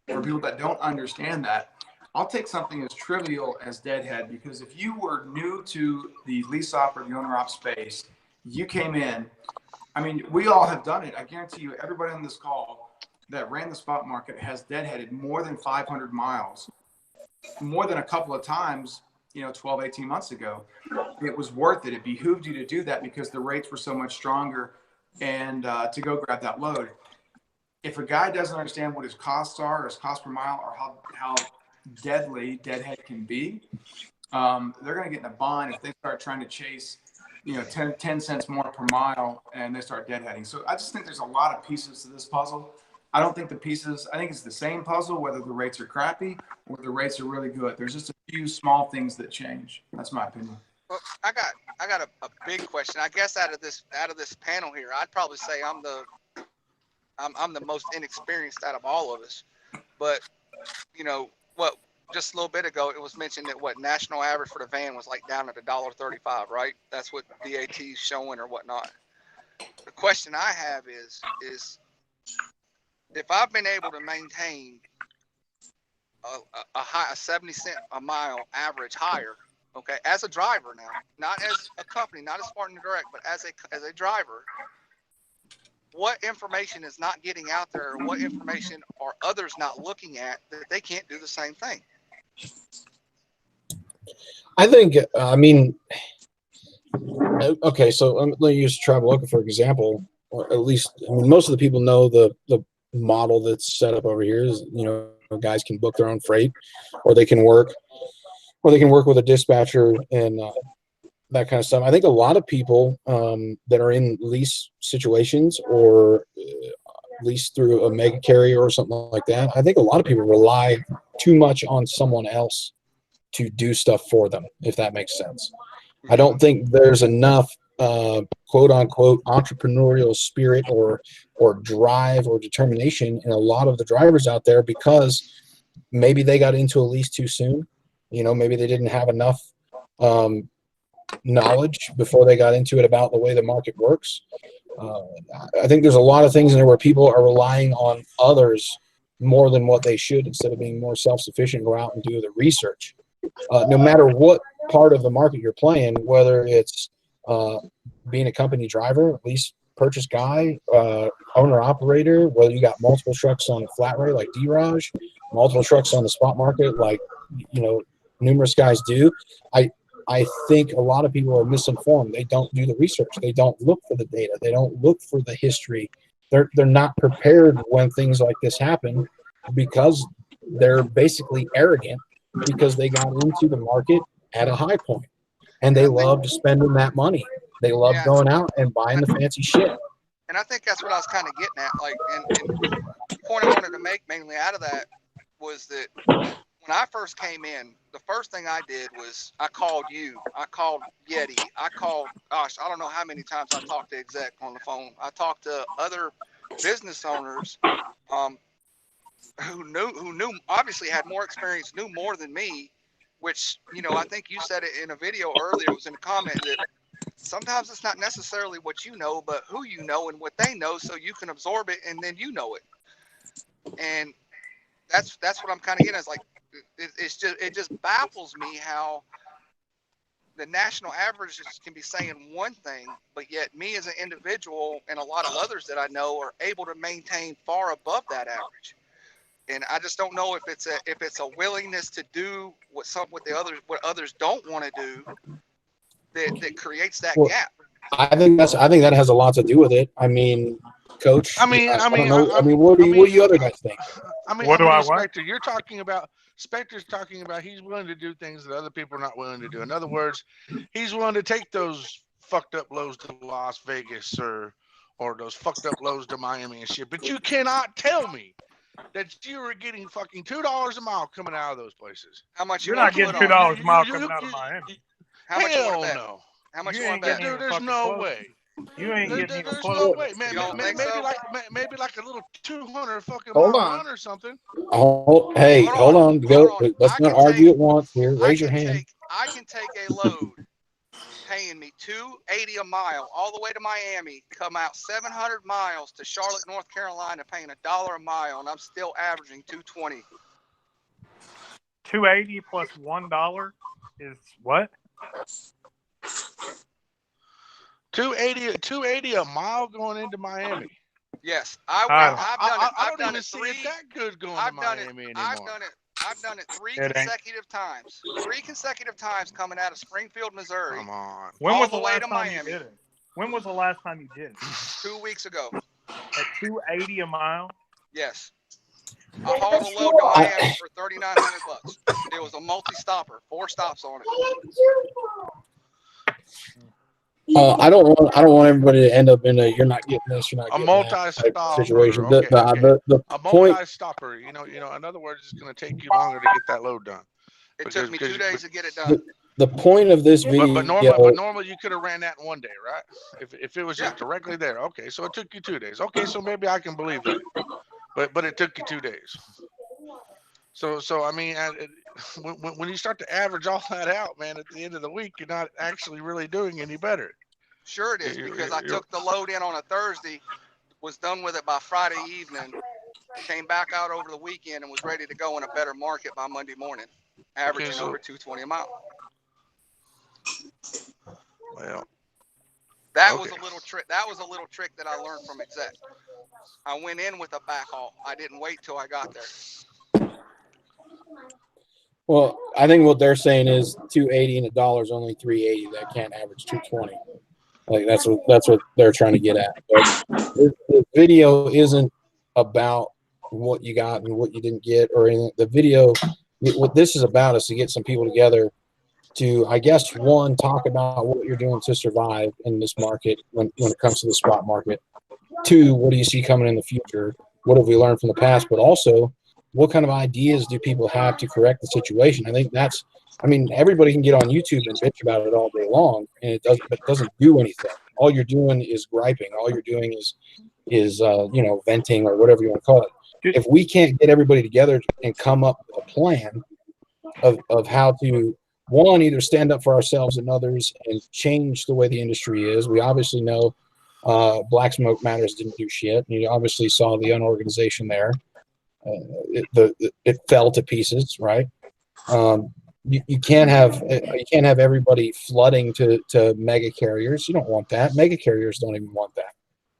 for people that don't understand that, I'll take something as trivial as deadhead, because if you were new to the lease op or the owner op space, you came in. I mean, we all have done it. I guarantee you, everybody on this call that ran the spot market has deadheaded more than 500 miles, more than a couple of times, 12, 18 months ago. It was worth it. It behooved you to do that because the rates were so much stronger and to go grab that load. If a guy doesn't understand what his costs are, or his cost per mile, or how deadly deadhead can be, they're going to get in a bind if they start trying to chase 10 cents more per mile and they start deadheading. So I just think there's a lot of pieces to this puzzle. I think it's the same puzzle whether the rates are crappy or the rates are really good. There's just a few small things that change. That's my opinion. Well, I got a big question. I guess out of this panel here, I'd probably say I'm the most inexperienced out of all of us. But just a little bit ago, it was mentioned that national average for the van was like down at $1.35, right? That's what DAT's showing or whatnot. The question I have is if I've been able to maintain a 70 cent a mile average higher, okay, as a driver now, not as a company, not as Spartan Direct, but as a driver, what information is not getting out there, or what information are others not looking at that they can't do the same thing? I think, okay, so let me use Traveloka for example, or at least, most of the people know the model that's set up over here is, guys can book their own freight, or they can work with a dispatcher and that kind of stuff. I think a lot of people that are in lease situations or lease through a mega carrier or something like that, I think a lot of people rely too much on someone else to do stuff for them, if that makes sense. I don't think there's enough quote unquote entrepreneurial spirit or drive or determination in a lot of the drivers out there, because maybe they got into a lease too soon. Maybe they didn't have enough knowledge before they got into it about the way the market works. I think there's a lot of things in there where people are relying on others more than what they should, instead of being more self-sufficient, go out and do the research. No matter what part of the market you're playing, whether it's being a company driver, lease purchase guy, owner operator, whether you got multiple trucks on flat rate like D-Raj, multiple trucks on the spot market like numerous guys do. I think a lot of people are misinformed. They don't do the research. They don't look for the data. They don't look for the history. They're not prepared when things like this happen, because they're basically arrogant, because they got into the market at a high point and they loved spending that money. They loved going out and buying the fancy shit. And I think that's what I was kind of getting at. Like, and point I wanted to make mainly out of that was that when I first came in, the first thing I did was I called you. I called Yeti. I called, gosh, I don't know how many times I talked to exec on the phone. I talked to other business owners who knew, obviously had more experience, knew more than me, which, you know, I think you said it in a video earlier, it was in a comment that sometimes it's not necessarily what you know, but who you know and what they know, so you can absorb it and then you know it. And that's what I'm kind of getting. It's like it just baffles me how the national averages can be saying one thing, but yet me as an individual and a lot of others that I know are able to maintain far above that average. And I just don't know if it's a willingness to do what others don't want to do that creates that gap. I think that has a lot to do with it. I mean, Coach. I don't know. What do you other guys think? Spectre, Spectre's talking about he's willing to do things that other people are not willing to do. In other words, he's willing to take those fucked up lows to Las Vegas or those fucked up lows to Miami and shit. But you cannot tell me that you were getting fucking $2 a mile coming out of those places. How much you're not getting $2 a mile coming out of Miami? How much you want to bet? No. How much you want to bet? Dude, there's no way. You ain't getting even There's close. no way, man. You don't think so? Maybe like a little 200 fucking Hold mile on. run or something. Hold on. Let's not argue at once here. Raise your hand. I can take a load paying me $2.80 a mile all the way to Miami, come out 700 miles to Charlotte, North Carolina, paying $1 a mile, and I'm still averaging $2.20. $2.80 plus $1 is what? $2.80 a mile going into Miami. Yes, I don't even see it that good going to Miami anymore. I've done it three consecutive times. 3 consecutive times coming out of Springfield, Missouri. Come on. When was the last time you did it? When was the last time you did it? 2 weeks ago. At $2.80 a mile? Yes. I hauled a load to Miami for $3,900. It was a multi-stopper, 4 stops on it. I don't want everybody to end up in a you're not getting this, you're not getting multi-stop situation. Okay. The a point, multi-stopper. You know. In other words, it's going to take you longer to get that load done. It took me 2 days to get it done. The point of this video, but normally you could have ran that in 1 day, right? If it was just directly there. Okay, so it took you 2 days. Okay, so maybe I can believe that. But it took you 2 days. So I mean, when you start to average all that out, man, at the end of the week, you're not actually really doing any better. Sure it is, because I took the load in on a Thursday, was done with it by Friday evening, came back out over the weekend, and was ready to go in a better market by Monday morning, averaging over $2.20 a mile. Well, that was a little trick. That was a little trick that I learned from exec. I went in with a backhaul. I didn't wait till I got there. well, I think what they're saying is $2.80 and $1 only $3.80. That can't average $2.20. Like that's what they're trying to get at. But the video isn't about what you got and what you didn't get or anything. The video, what this is about is to get some people together to, I guess, one, talk about what you're doing to survive in this market when it comes to the spot market. 2, what do you see coming in the future? What have we learned from the past? But also, what kind of ideas do people have to correct the situation? I think everybody can get on YouTube and bitch about it all day long, and it doesn't do anything. All you're doing is griping. All you're doing is venting or whatever you want to call it. If we can't get everybody together and come up with a plan of how to, one, either stand up for ourselves and others and change the way the industry is. We obviously know Black Smoke Matters didn't do shit. You obviously saw the unorganization there. It fell to pieces, right? You can't have everybody flooding to mega carriers. You don't want that. Mega carriers don't even want that.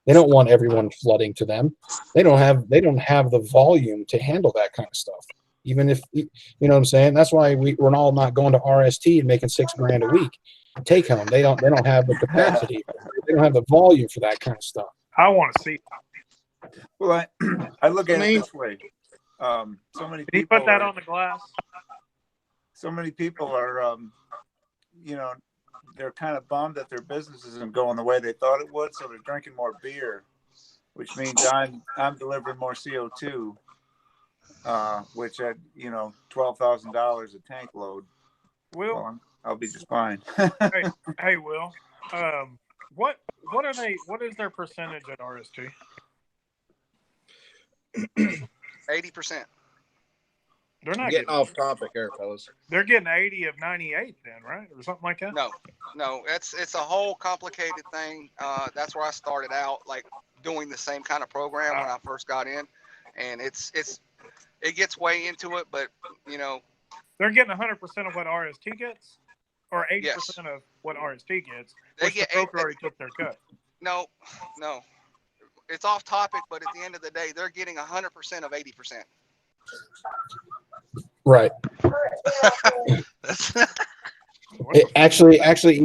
They don't want everyone flooding to them. They don't have the volume to handle that kind of stuff. Even if you know what I'm saying. That's why we're all not going to RST and making $6,000 a week take home. They don't have the capacity. They don't have the volume for that kind of stuff. I want to see. Well, I look at it this way. So many people. Can you put that on the glass? So many people are, they're kind of bummed that their business isn't going the way they thought it would, so they're drinking more beer. which means I'm delivering more CO2, which at $12,000 a tank load. Will, Well, I'll be just fine. hey, Will, what is their percentage at RST? 80%. They're not Getting off topic here, fellas. They're getting 80 of 98 then, right? Or something like that? No, it's a whole complicated thing. That's where I started out, like doing the same kind of program when I first got in, and it gets way into it, but they're getting 100% of what RST gets, or 80% yes. of what RST gets. They get the broker already took their cut. No, it's off topic, but at the end of the day, they're getting 100% of 80%. Right. Actually,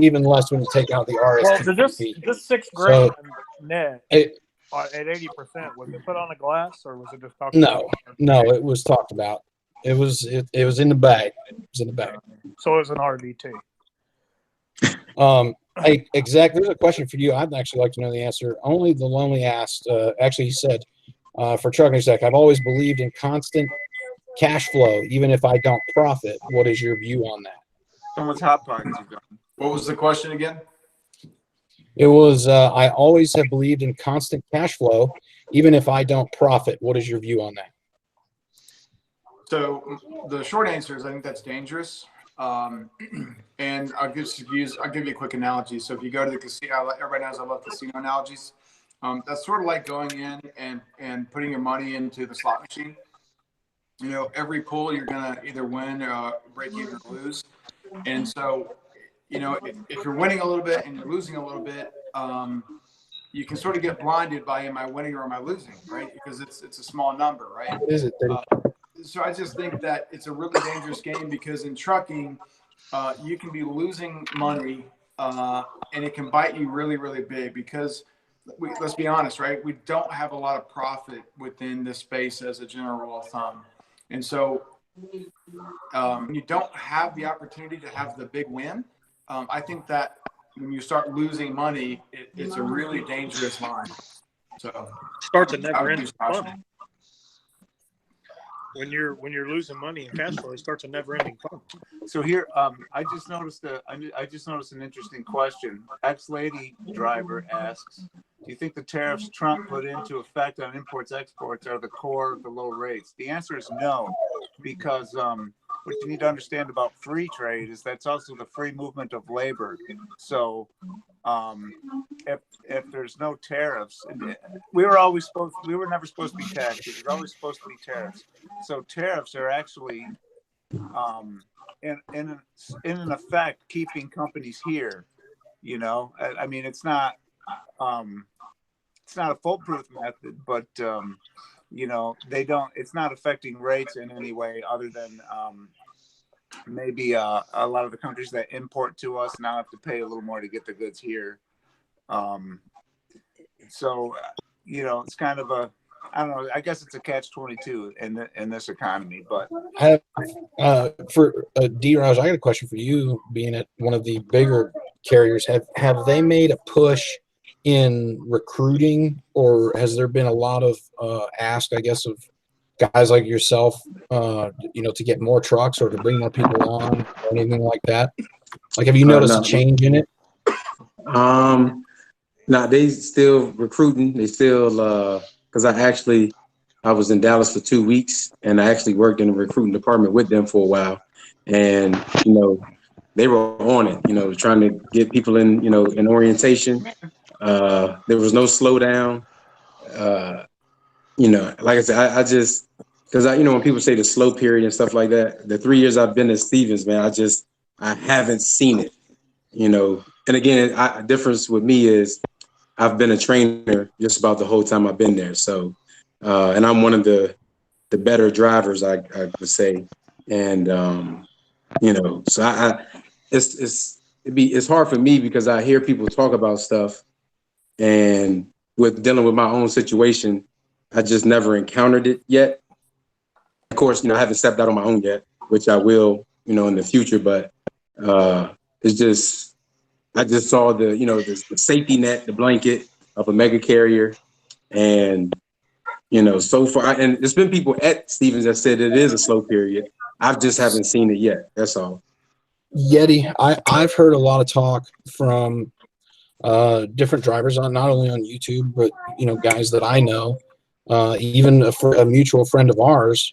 even less when you take out the RST. Well, this $6,000 net at 80%, was it put on a glass or was it just talked about? No, it was talked about. It was in the bag. It was in the bag. So it was an RVT. Hey, Exec, there's a question for you. I'd actually like to know the answer. Only the Lonely asked. Actually, he said, for Trucking Exec, I've always believed in constant cash flow, even if I don't profit. What is your view on that? Someone's hot pockets are gone. What was the question again? It was, I always have believed in constant cash flow, even if I don't profit. What is your view on that? So the short answer is I think that's dangerous. And I'll give you a quick analogy. So if you go to the casino, everybody knows I love casino analogies. That's sort of like going in and putting your money into the slot machine. Every pull you're gonna either win, break even, or lose. And so, if you're winning a little bit and you're losing a little bit, you can sort of get blinded by am I winning or am I losing, right? Because it's a small number, right? What is it? So I just think that it's a really dangerous game because in trucking, you can be losing money and it can bite you really, really big because let's be honest, right? We don't have a lot of profit within this space as a general rule of thumb. And so when you don't have the opportunity to have the big win, I think that when you start losing money, it's a really dangerous line. So starts a never-ending fun. When you're losing money in cash flow, it starts a never-ending fun. So here, I just noticed an interesting question. Ex-lady driver asks, do you think the tariffs Trump put into effect on imports exports are the core of the low rates? The answer is no, because what you need to understand about free trade is that's also the free movement of labor. So if there's no tariffs, we were never supposed to be taxed. It was always supposed to be tariffs. So tariffs are actually in an effect keeping companies here. I mean, it's not a foolproof method, but they don't. It's not affecting rates in any way other than maybe a lot of the countries that import to us now have to pay a little more to get the goods here. So it's kind of I don't know. I guess it's a catch-22 in this economy. But for D-Raj, I got a question for you. Being at one of the bigger carriers, have they made a push in recruiting, or has there been a lot of ask, I guess, of guys like yourself, to get more trucks or to bring more people on, or anything like that? Like, have you noticed a change in it? No, they still recruiting. They still, because I was in Dallas for 2 weeks, and I actually worked in the recruiting department with them for a while, and they were on it, trying to get people in, in orientation. There was no slowdown. Like I said, I just, because when people say the slow period and stuff like that, the 3 years I've been at Stevens, man, I haven't seen it, And again, the difference with me is I've been a trainer just about the whole time I've been there. So, and I'm one of the better drivers, I would say. And, so it's hard for me because I hear people talk about stuff, and with dealing with my own situation, I just never encountered it yet. Of course, I haven't stepped out on my own yet, which I will, in the future. But it's just, I just saw the safety net, the blanket of a mega carrier, And, so far, and there's been people at Stevens that said it is a slow period. I just haven't seen it yet. That's all. Yeti, I've heard a lot of talk from different drivers on not only on YouTube, but guys that I know, even a mutual friend of ours,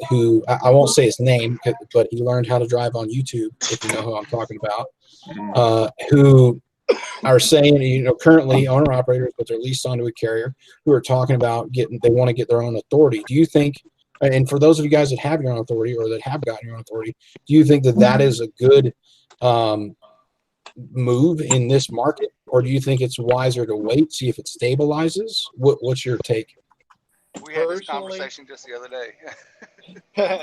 who I won't say his name, but he learned how to drive on YouTube, if you know who I'm talking about, who are saying, currently owner operators, but they're leased onto a carrier, who are talking about they want to get their own authority. Do you think, and for those of you guys that have your own authority or that have gotten your own authority, do you think that is a good move in this market, or do you think it's wiser to wait, see if it stabilizes? What's your take? We had this conversation just the other day.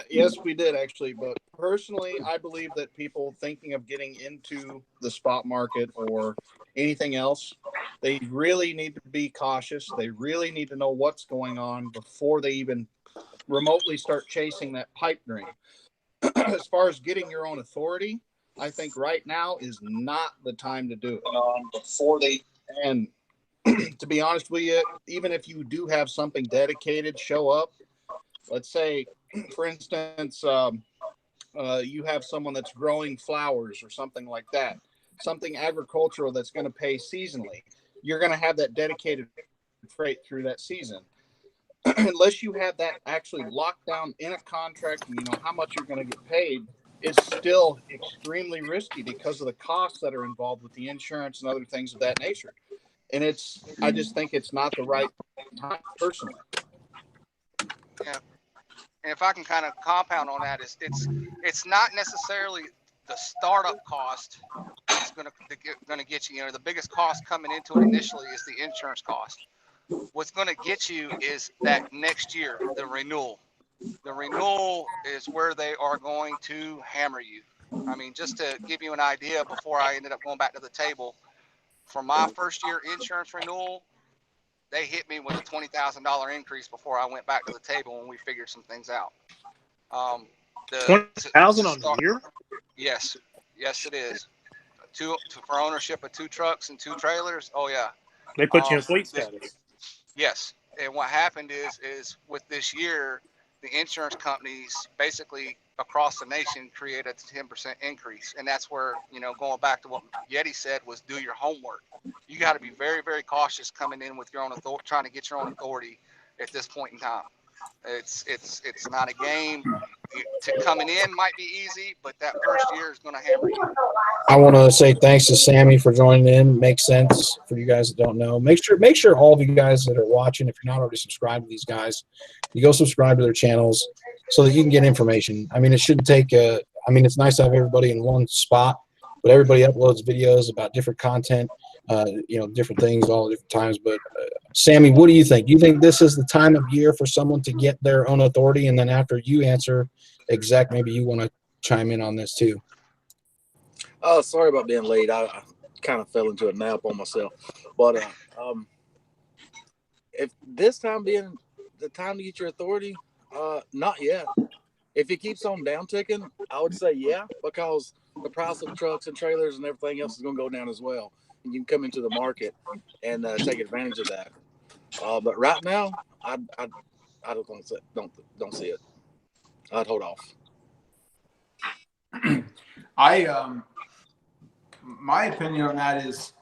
Yes, we did actually. But personally, I believe that people thinking of getting into the spot market or anything else, they really need to be cautious. They really need to know what's going on before they even remotely start chasing that pipe dream. As far as getting your own authority, I think right now is not the time to do it. And to be honest with you, even if you do have something dedicated show up, let's say, for instance, you have someone that's growing flowers or something like that, something agricultural that's going to pay seasonally, you're going to have that dedicated freight through that season. Unless you have that actually locked down in a contract and you know how much you're going to get paid, it's still extremely risky because of the costs that are involved with the insurance and other things of that nature. And I just think it's not the right time personally. Yeah. And if I can kind of compound on that, it's not necessarily the startup cost that's going to get you. The biggest cost coming into it initially is the insurance cost. What's going to get you is that next year, the renewal. The renewal is where they are going to hammer you. I mean, just to give you an idea, before I ended up going back to the table, for my first year insurance renewal, they hit me with a $20,000 increase before I went back to the table when we figured some things out. 20,000 on the year? Yes, it is. For ownership of 2 trucks and 2 trailers. Oh yeah. They put you in fleet status. Yes, and what happened is with this year, the insurance companies basically across the nation created a 10% increase, and that's where going back to what Yeti said was do your homework. You got to be very, very cautious coming in with your own authority, trying to get your own authority at this point in time. It's not a game. Coming in might be easy, but that first year is going to hammer you. I want to say thanks to Sammy for joining in. Makes sense for you guys that don't know. Make sure all of you guys that are watching, if you're not already subscribed to these guys, you go subscribe to their channels so that you can get information. I mean, it shouldn't take it's nice to have everybody in one spot, but everybody uploads videos about different content, different things all different times. But Sammy, what do you think? Do you think this is the time of year for someone to get their own authority? And then after you answer, Exec, maybe you want to chime in on this too. Oh, sorry about being late. I kind of fell into a nap on myself. But if this time being the time to get your authority, not yet. If it keeps on down ticking, I would say yeah, because the price of trucks and trailers and everything else is going to go down as well. And you can come into the market and take advantage of that. But right now, I don't see it. I'd hold off. My opinion on that is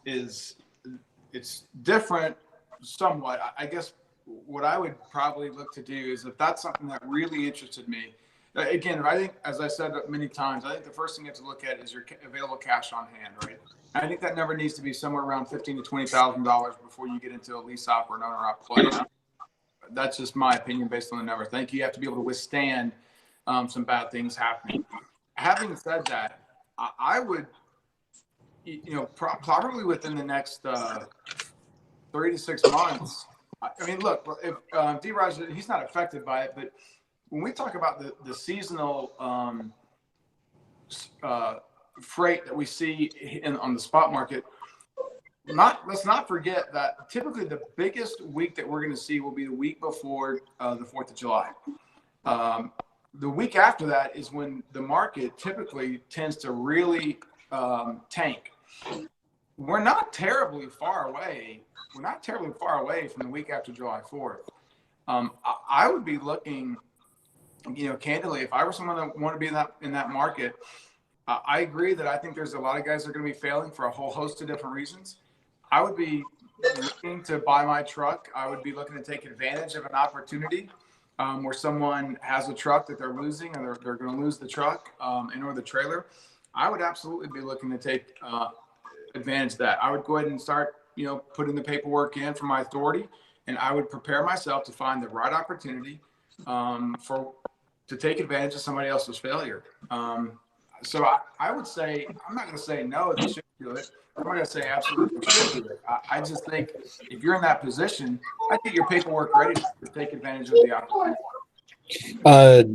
it's different somewhat. I guess what I would probably look to do is, if that's something that really interested me, again, I think, as I said many times, I think the first thing you have to look at is your available cash on hand, right? I think that number needs to be somewhere around $15,000 to $20,000 before you get into a lease op or an owner op play. That's just my opinion based on the number. I think you have to be able to withstand some bad things happening. Having said that, I would, probably within the next 3 to 6 months. I mean, look, if D-Raj, he's not affected by it, but when we talk about the seasonal freight that we see on the spot market, let's not forget that typically the biggest week that we're going to see will be the week before the 4th of July. The week after that is when the market typically tends to really tank. we're not terribly far away. We're not terribly far away from the week after July 4th. I would be looking, candidly, if I were someone that wanted to be in that market, I agree that I think there's a lot of guys that are going to be failing for a whole host of different reasons. I would be looking to buy my truck. I would be looking to take advantage of an opportunity where someone has a truck that they're losing, and they're going to lose the truck or the trailer. I would absolutely be looking to take advantage of that. I would go ahead and start, putting the paperwork in for my authority, and I would prepare myself to find the right opportunity to take advantage of somebody else's failure. So I would say, I'm not going to say no, they should do it. I'm not going to say absolutely they should do it. I just think if you're in that position, I get your paperwork ready to take advantage of the opportunity.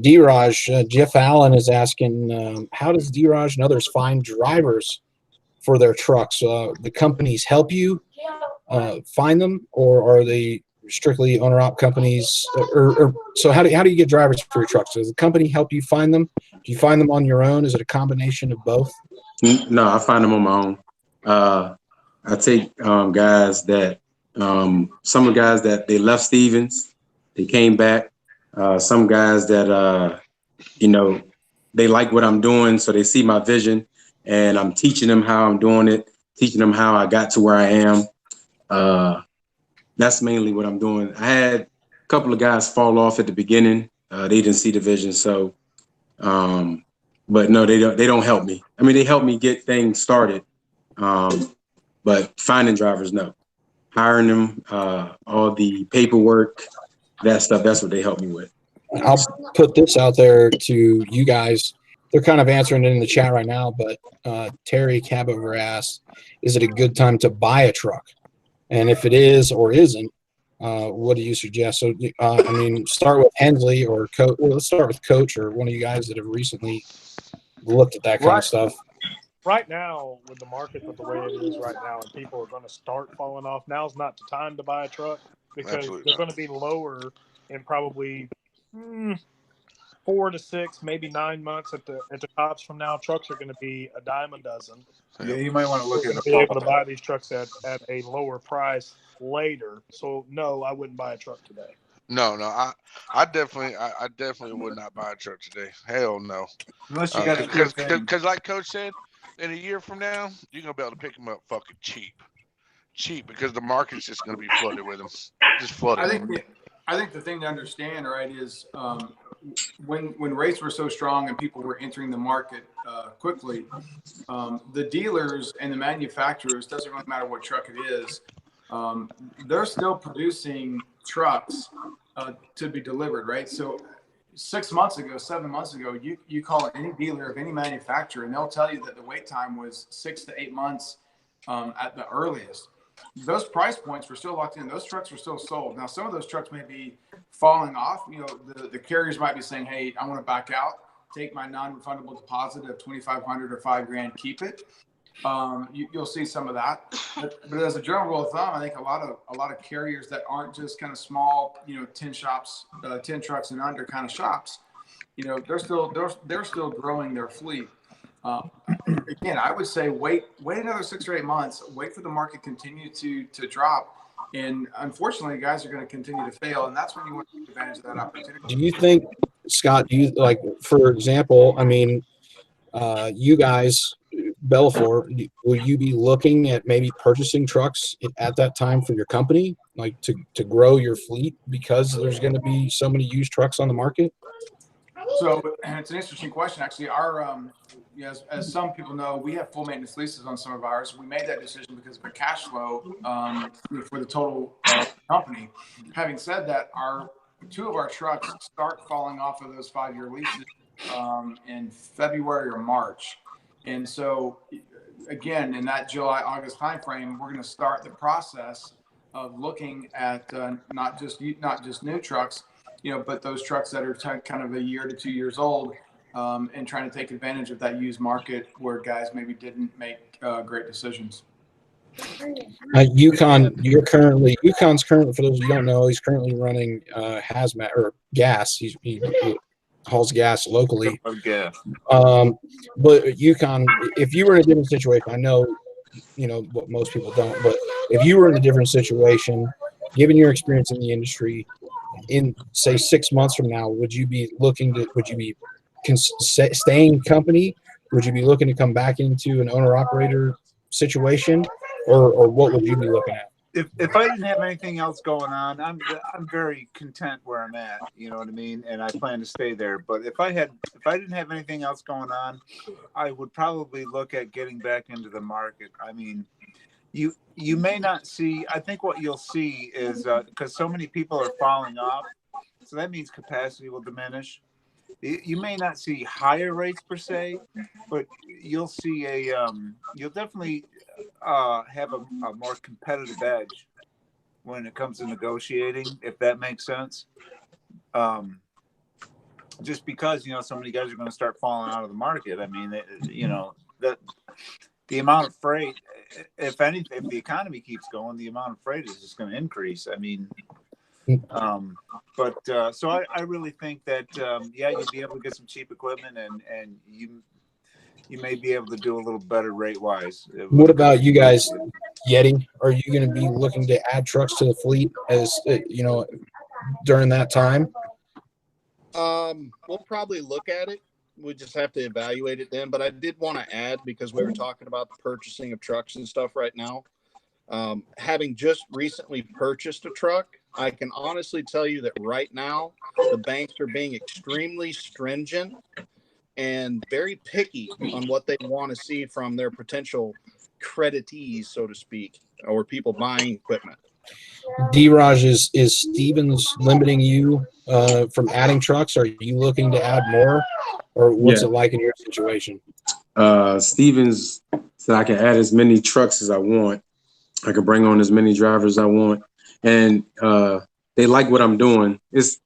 D-Raj, Jeff Allen is asking, how does D-Raj and others find drivers for their trucks? The companies help you find them, or are they strictly owner-op companies? Or so how do you get drivers for your trucks? Does the company help you find them? Do you find them on your own? Is it a combination of both? No, I find them on my own. I take guys that some of the guys that they left Stevens, they came back. Some guys that they like what I'm doing, so they see my vision, and I'm teaching them how I'm doing it, teaching them how I got to where I am. That's mainly what I'm doing. I had a couple of guys fall off at the beginning. They didn't see the vision, so but no, they don't help me. I mean, they help me get things started, but finding drivers, no. Hiring them, all the paperwork, that stuff, that's what they help me with. I'll put this out there to you guys. They're kind of answering it in the chat right now, but Terry Cabover asked, is it a good time to buy a truck? And if it is or isn't, what do you suggest? So, start with Hensley or Coach. Well, let's start with Coach or one of you guys that have recently looked at that kind of stuff. Right now, with the market the way it is right now, and people are going to start falling off, now's not the time to buy a truck because Absolutely they're not. going to be lower in probably 4 to 6, maybe 9 months at the tops from now. Trucks are going to be a dime a dozen. Yeah, you might want to look We're at going to be able to buy these trucks at a lower price later. So no, I wouldn't buy a truck today. No, I definitely would not buy a truck today. Hell no. Unless you got a good thing. Because like Coach said, in a year from now, you're gonna be able to pick them up fucking cheap because the market's just gonna be flooded with them, just flooded. I think the thing to understand, right, is when rates were so strong and people were entering the market quickly, the dealers and the manufacturers, doesn't really matter what truck it is, they're still producing trucks to be delivered, right? So 6 months ago, 7 months ago, you call any dealer of any manufacturer, and they'll tell you that the wait time was 6 to 8 months at the earliest. Those price points were still locked in. Those trucks were still sold. Now, some of those trucks may be falling off. The carriers might be saying, hey, I want to back out, take my non-refundable deposit of $2,500 or $5,000, keep it. You'll see some of that, but as a general rule of thumb, I think a lot of carriers that aren't just kind of small, 10 shops, 10 trucks and under kind of shops, they're still growing their fleet. Again, I would say wait another 6 or 8 months, wait for the market continue to drop, and unfortunately, guys are going to continue to fail, and that's when you want to take advantage of that opportunity. Do you think, Scott? For example, you guys, Belfour, will you be looking at maybe purchasing trucks at that time for your company, like to grow your fleet because there's going to be so many used trucks on the market? So it's an interesting question, actually. Our, as some people know, we have full maintenance leases on some of ours. We made that decision because of the cash flow for the total company. Having said that, two of our trucks start falling off of those 5-year leases in February or March. And so, again, in that July-August timeframe, we're going to start the process of looking at not just new trucks, but those trucks that are kind of a year to 2 years old, and trying to take advantage of that used market where guys maybe didn't make great decisions. Yukon's currently, for those who don't know, he's currently running hazmat or gas. He hauls gas locally. But Yukon, if you were in a different situation, I know what most people don't. But if you were in a different situation, given your experience in the industry, in say 6 months from now, would you be staying company? Would you be looking to come back into an owner operator situation, or what would you be looking at? If I didn't have anything else going on, I'm very content where I'm at. You know what I mean? And I plan to stay there. But if I didn't have anything else going on, I would probably look at getting back into the market. I mean, you may not see. I think what you'll see is because so many people are falling off, so that means capacity will diminish. You may not see higher rates per se, but you'll see you'll definitely have a more competitive edge when it comes to negotiating, if that makes sense. Just because so many guys are going to start falling out of the market. I mean, that the amount of freight, if the economy keeps going, the amount of freight is just going to increase. I mean, so I really think that you'd be able to get some cheap equipment, and you may be able to do a little better rate wise. What about you guys, Yeti? Are you going to be looking to add trucks to the fleet as during that time? We'll probably look at it. We just have to evaluate it then. But I did want to add, because we were talking about the purchasing of trucks and stuff right now. Having just recently purchased a truck, I can honestly tell you that right now the banks are being extremely stringent and very picky on what they want to see from their potential creditees, so to speak, or people buying equipment. D-Raj, is Stevens limiting you from adding trucks? Are you looking to add more, or what's it like in your situation? Stevens said I can add as many trucks as I want. I can bring on as many drivers as I want, and they like what I'm doing. It's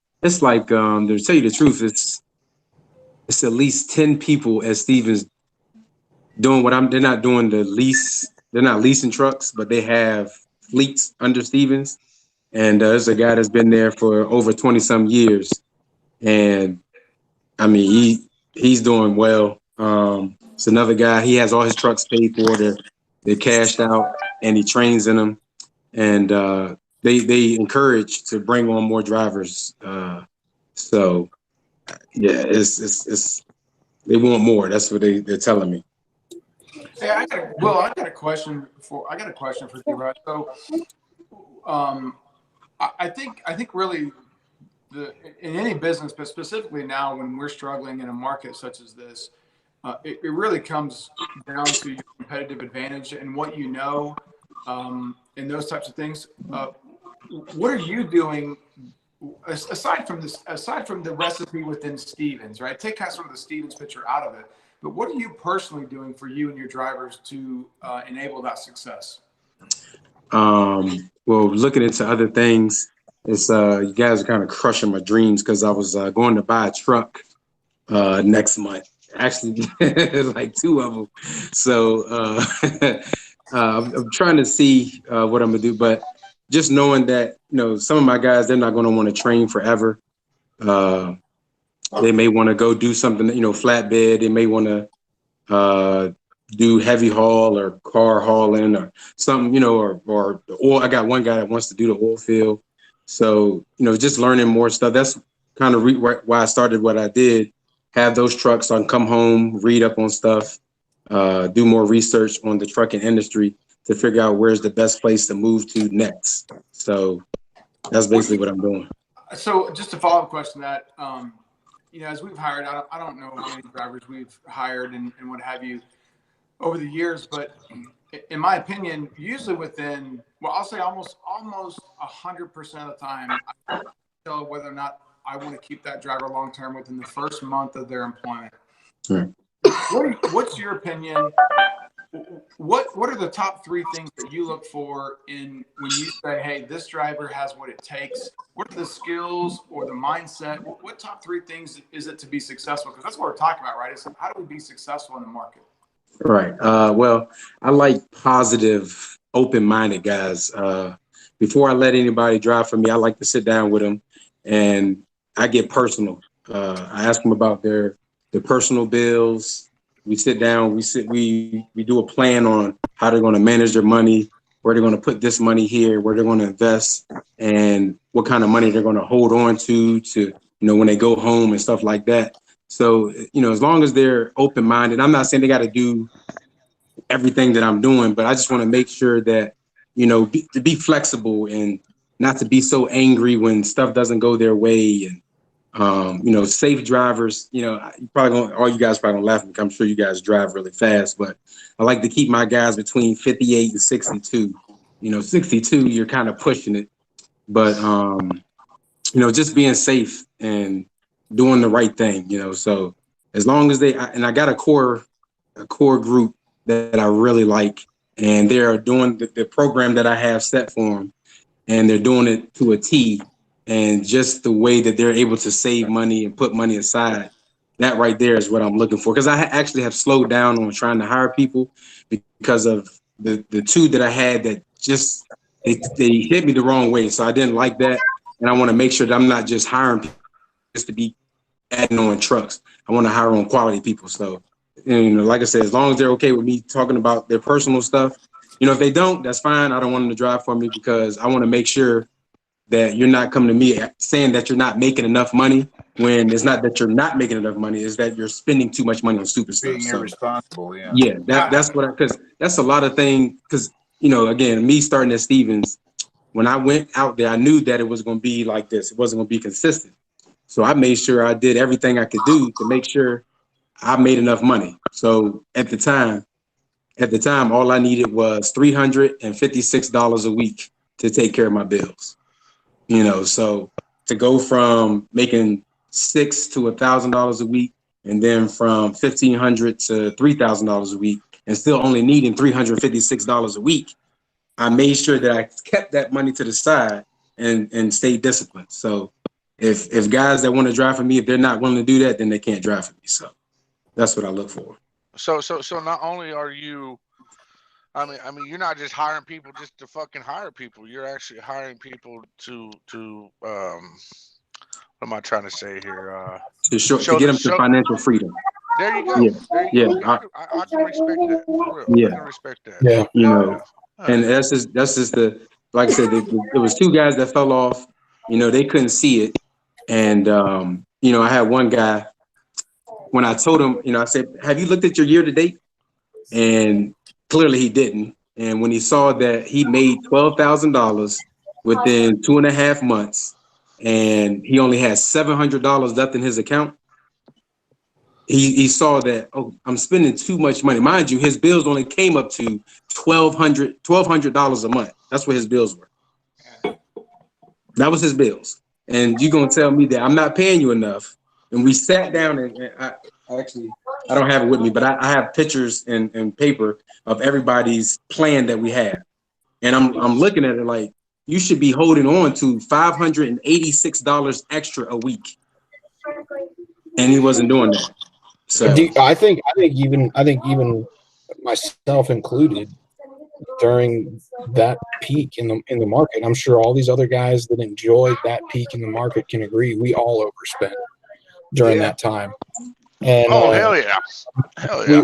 like to tell you the truth, it's at least 10 people at Stevens doing what they're not doing the lease. They're not leasing trucks, but they have fleets under Stevens. And there's a guy that's been there for over 20 some years. And I mean, he's doing well. It's another guy, he has all his trucks paid for, they're cashed out, and he trains in them. And they encourage to bring on more drivers. So yeah, it's they want more. That's what they're telling me. Hey, I got a question for D-Raj. So, I think really in any business, but specifically now when we're struggling in a market such as this, it really comes down to your competitive advantage and what you know, and those types of things. What are you doing aside from the recipe within Stevens, right? Take kind of sort of the Stevens picture out of it. But what are you personally doing for you and your drivers to enable that success? Well, looking into other things, it's you guys are kind of crushing my dreams, because I was going to buy a truck next month. Actually, like 2 of them. So I'm trying to see what I'm gonna do, but just knowing that some of my guys, they're not going to want to train forever. They may want to go do something, flatbed. They may want to do heavy haul or car hauling or something, or the oil. I got one guy that wants to do the oil field. So, just learning more stuff. That's kind of why I started what I did. Have those trucks, so I can come home, read up on stuff, do more research on the trucking industry to figure out where's the best place to move to next. So that's basically what I'm doing. So just a follow-up question to that, as we've hired, I don't know how many drivers we've hired and what have you over the years, but in my opinion, usually within, I'll say almost 100% of the time, I can tell whether or not I want to keep that driver long-term within the first month of their employment. Right. What's your opinion? What are the top 3 things that you look for when you say, hey, this driver has what it takes? What are the skills or the mindset? What top 3 things is it to be successful? Because that's what we're talking about, right? Is how do we be successful in the market? Right. Well, I like positive, open-minded guys. Before I let anybody drive for me, I like to sit down with them and I get personal. I ask them about their personal bills, We sit down, we do a plan on how they're going to manage their money, where they're going to put this money here, where they're going to invest, and what kind of money they're going to hold on to, when they go home and stuff like that. So, as long as they're open-minded, I'm not saying they got to do everything that I'm doing, but I just want to make sure that, to be flexible and not to be so angry when stuff doesn't go their way. And, safe drivers, all you guys probably gonna laugh because I'm sure you guys drive really fast, but I like to keep my guys between 58 and 62. 62, you're kind of pushing it, but, just being safe and doing the right thing, so as long as I got a core group that I really like, and they're doing the program that I have set for them, and they're doing it to a T, and just the way that they're able to save money and put money aside, that right there is what I'm looking for. Because I actually have slowed down on trying to hire people because of the two that I had that just, they hit me the wrong way. So I didn't like that. And I want to make sure that I'm not just hiring people just to be adding on trucks. I want to hire on quality people. So, like I said, as long as they're okay with me talking about their personal stuff, if they don't, that's fine. I don't want them to drive for me because I want to make sure that you're not coming to me saying that you're not making enough money when it's not that you're not making enough money, is that you're spending too much money on stupid stuff. Being irresponsible, yeah. Yeah, that's what because that's a lot of things. Because again, me starting at Stevens, when I went out there, I knew that it was going to be like this. It wasn't going to be consistent. So I made sure I did everything I could do to make sure I made enough money. So at the time, all I needed was $356 a week to take care of my bills. So to go from making $600 to $1,000 a week, and then from $1,500 to $3,000 a week, and still only needing $356 a week, I made sure that I kept that money to the side and stayed disciplined. So if guys that want to drive for me, if they're not willing to do that, then they can't drive for me. So that's what I look for. So not only are you, I mean, you're not just hiring people just to fucking hire people. You're actually hiring people to what am I trying to say here? To get them to financial freedom. There you go. Yeah. There you go. I can respect that. For real. Yeah. I can respect that. Yeah. And that's just like I said, there was two guys that fell off. They couldn't see it, and I had one guy. When I told him, I said, "Have you looked at your year to date?" And clearly he didn't. And when he saw that he made $12,000 within 2.5 months, and he only had $700 left in his account, he saw that, oh, I'm spending too much money. Mind you, his bills only came up to $1,200 a month. That's what his bills were. That was his bills. And you're gonna tell me that I'm not paying you enough? And we sat down and I don't have it with me, but I have pictures and paper of everybody's plan that we have. And I'm looking at it like, you should be holding on to $586 extra a week. And he wasn't doing that. So I think even myself included, during that peak in the market, I'm sure all these other guys that enjoyed that peak in the market can agree we all overspent during that time. And hell yeah.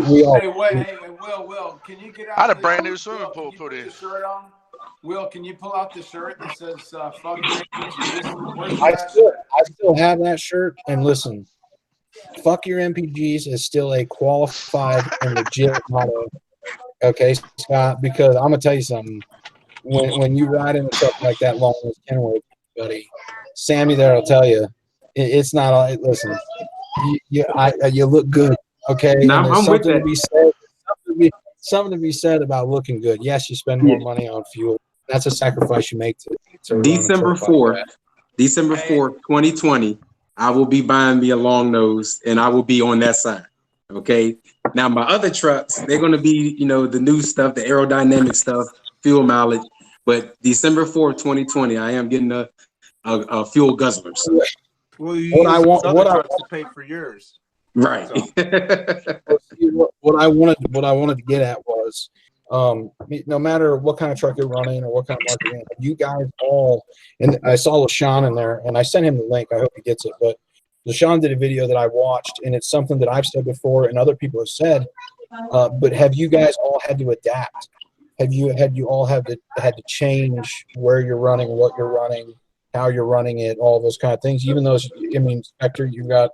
We all, Hey, Will, can you get out? I had a brand new swimming pool put in. Shirt on? Will, can you pull out the shirt that says "fuck MPGs"? I still have that shirt, and listen, fuck your MPGs is still a qualified and legit motto. Okay, Scott, because I'm gonna tell you something. When you ride in a truck like that long as Kenworth, buddy, Sammy there will tell you it's not all. Listen, you look good, okay? Now, and there's I'm something with to be said. Something to be said about looking good. Yes, you spend more money on fuel. That's a sacrifice you make to December 4th, 2020, I will be buying me a long nose, and I will be on that side. Okay. Now my other trucks, they're going to be, the new stuff, the aerodynamic stuff, fuel mileage. But December 4th, 2020, I am getting a fuel guzzlers. Well, you trucks to pay for yours. Right. So. what I wanted to get at was, no matter what kind of truck you're running or what kind of market you're in, you guys all, and I saw LaShawn in there, and I sent him the link. I hope he gets it. But LaShawn did a video that I watched, and it's something that I've said before and other people have said. But have you guys all had to adapt? Have you all had to change where you're running, what you're running, how you're running it, all those kind of things? Even those, I mean, Spectre, you've got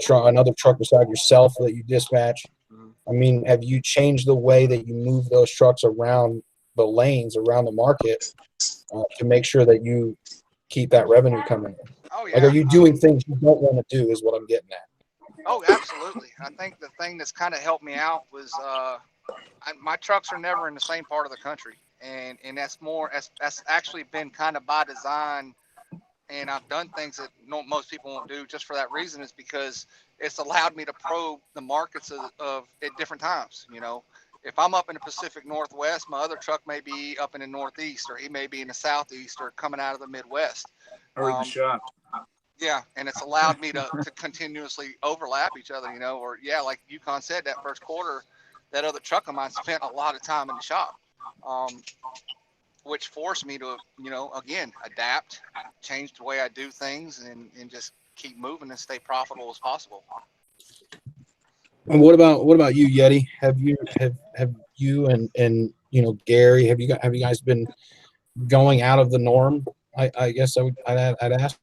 another truck beside yourself that you dispatch. I mean, have you changed the way that you move those trucks around the lanes, around the market, to make sure that you keep that revenue coming in? Oh yeah. Like, are you doing things you don't want to do is what I'm getting at. Oh, absolutely. I think the thing that's kind of helped me out was my trucks are never in the same part of the country, and that's actually been kind of by design. And I've done things that most people won't do just for that reason, is because it's allowed me to probe the markets of at different times. You know, if I'm up in the Pacific Northwest, my other truck may be up in the Northeast, or he may be in the Southeast, or coming out of the Midwest. Or the shop. Yeah, and it's allowed me to continuously overlap each other, you know, or yeah, like Yukon said, that first quarter, that other truck of mine spent a lot of time in the shop, which forced me to, you know, again, adapt, change the way I do things, and just keep moving and stay profitable as possible. And what about you, Yeti? Have you and you know, Gary, have you guys been going out of the norm? I guess I'd ask.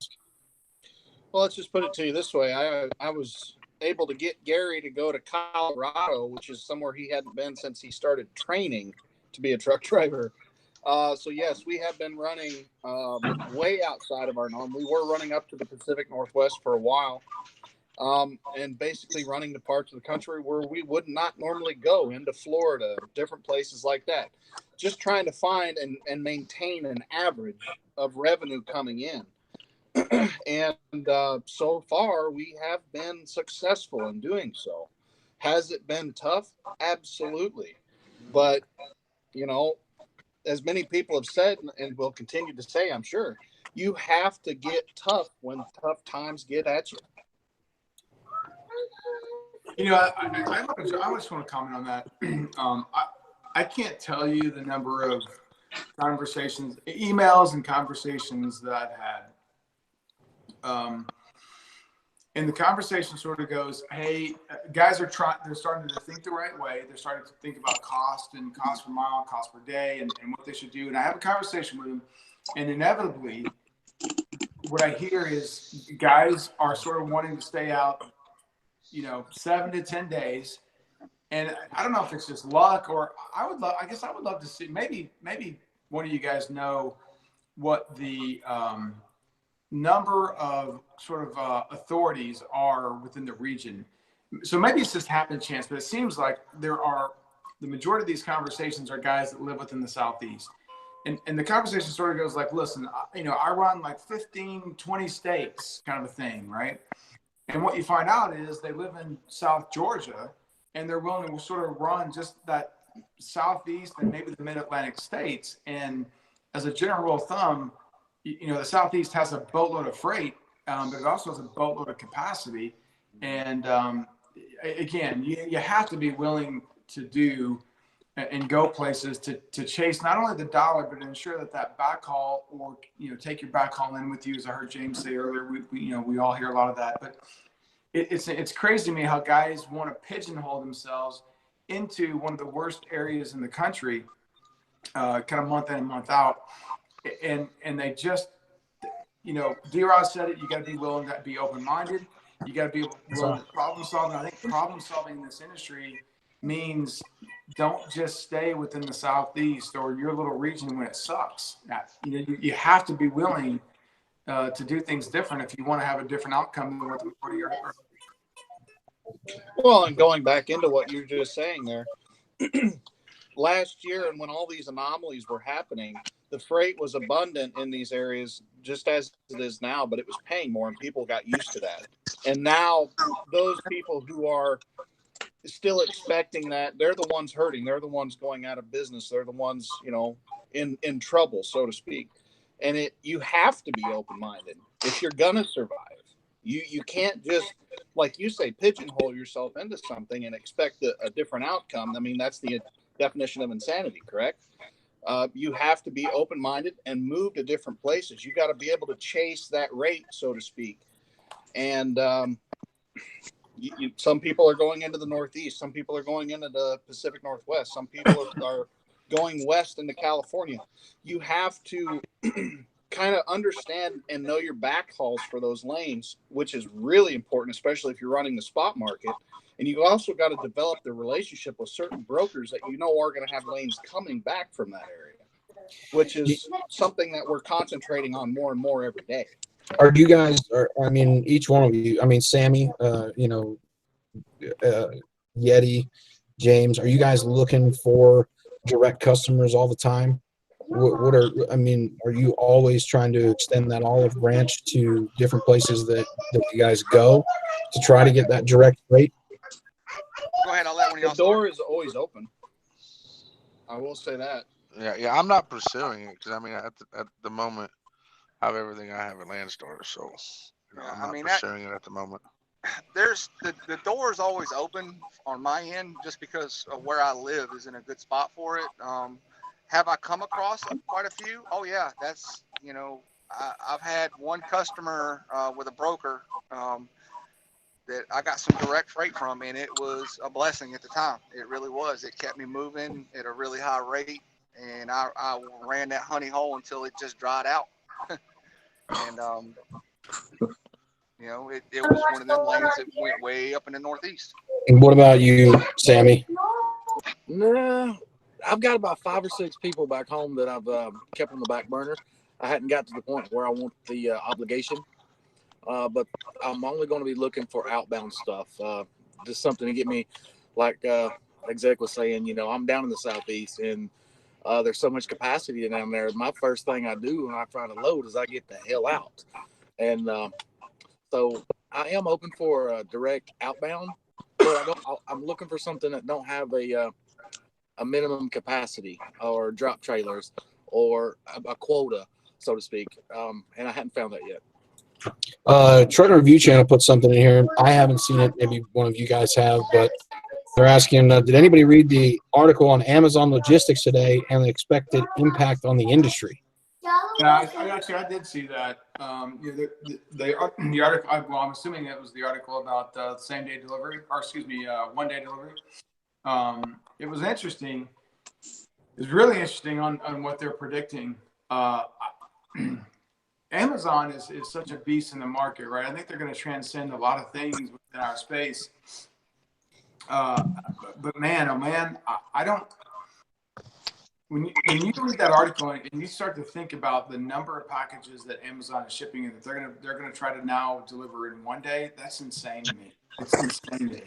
Well, let's just put it to you this way. I was able to get Gary to go to Colorado, which is somewhere he hadn't been since he started training to be a truck driver. So yes, we have been running way outside of our norm. We were running up to the Pacific Northwest for a while, and basically running the parts of the country where we would not normally go, into Florida, different places like that. Just trying to find and maintain an average of revenue coming in. And so far, we have been successful in doing so. Has it been tough? Absolutely. But, you know, as many people have said and will continue to say, I'm sure, you have to get tough when tough times get at you. You know, I just want to comment on that. I can't tell you the number of conversations, emails and conversations that I've had. And the conversation sort of goes, hey, guys they're starting to think the right way. They're starting to think about cost and cost per mile, cost per day, and what they should do. And I have a conversation with them, and inevitably what I hear is guys are sort of wanting to stay out, you know, 7 to 10 days. And I don't know if it's just luck, or I guess I would love to see, maybe one of you guys know what the number of sort of authorities are within the region. So maybe it's just happen chance, but it seems like the majority of these conversations are guys that live within the Southeast. And the conversation sort of goes like, listen, you know, I run like 15, 20 states kind of a thing, right? And what you find out is they live in South Georgia, and they're willing to sort of run just that Southeast and maybe the mid-Atlantic states. And as a general rule of thumb, you know, the Southeast has a boatload of freight, but it also has a boatload of capacity. And again, you have to be willing to do and go places to chase not only the dollar, but ensure that backhaul, or, you know, take your backhaul in with you. As I heard James say earlier, we all hear a lot of that. But it's crazy to me how guys want to pigeonhole themselves into one of the worst areas in the country, kind of month in and month out. And they just, you know, D-Rod said it, you got to be willing to be open-minded. You got to be willing to problem solve. And I think problem solving in this industry means don't just stay within the Southeast or your little region when it sucks. You know, you have to be willing to do things different if you want to have a different outcome than what the majority are. Well, and going back into what you're just saying there, last year, and when all these anomalies were happening, the freight was abundant in these areas just as it is now, but it was paying more, and people got used to that. And now those people who are still expecting that, they're the ones hurting. They're the ones going out of business. They're the ones, you know, in trouble, so to speak. And you have to be open-minded if you're going to survive. You can't just, like you say, pigeonhole yourself into something and expect a different outcome. I mean, that's the definition of insanity, correct? You have to be open-minded and move to different places. You got to be able to chase that rate, so to speak. And some people are going into the Northeast. Some people are going into the Pacific Northwest. Some people are going west into California. You have to kind of understand and know your backhauls for those lanes, which is really important, especially if you're running the spot market. And you also got to develop the relationship with certain brokers that you know are going to have lanes coming back from that area, which is something that we're concentrating on more and more every day. Are you guys, I mean, each one of you, I mean, Sammy, Yeti, James, are you guys looking for direct customers all the time? Are you always trying to extend that olive branch to different places that you guys go to try to get that direct rate? Go ahead. I'll let one of y'all The door start. is always open. I will say that. Yeah. I'm not pursuing it because I mean, at the moment, I have everything I have at Landstar, so I'm not pursuing it at the moment. There's the door is always open on my end just because of where I live is in a good spot for it. Have I come across quite a few? Oh yeah, that's I've had one customer with a broker that I got some direct freight from, and it was a blessing at the time. It really was. It kept me moving at a really high rate, and I ran that honey hole until it just dried out. And it was one of them lanes that went way up in the Northeast. And what about you, Sammy? No, I've got about 5 or 6 people back home that I've kept on the back burner. I hadn't got to the point where I want the obligation, but I'm only going to be looking for outbound stuff. Just something to get me, like Exec was saying, I'm down in the Southeast, and there's so much capacity down there. My first thing I do when I find a load is I get the hell out. And so I am open for direct outbound, but I'm looking for something that don't have a minimum capacity or drop trailers or a quota, so to speak. And I hadn't found that yet. Trucker Review Channel put something in here. I haven't seen it. Maybe one of you guys have, but they're asking, did anybody read the article on Amazon logistics today and the expected impact on the industry? Yeah, I did see that. The article. Well, I'm assuming it was the article about same day delivery, or 1 day delivery. It was interesting. It was really interesting on what they're predicting. Amazon is such a beast in the market, right? I think they're going to transcend a lot of things within our space. But man, oh man, I don't. When you read that article and you start to think about the number of packages that Amazon is shipping and that they're gonna try to now deliver in 1 day, that's insane to me. It's insane to me.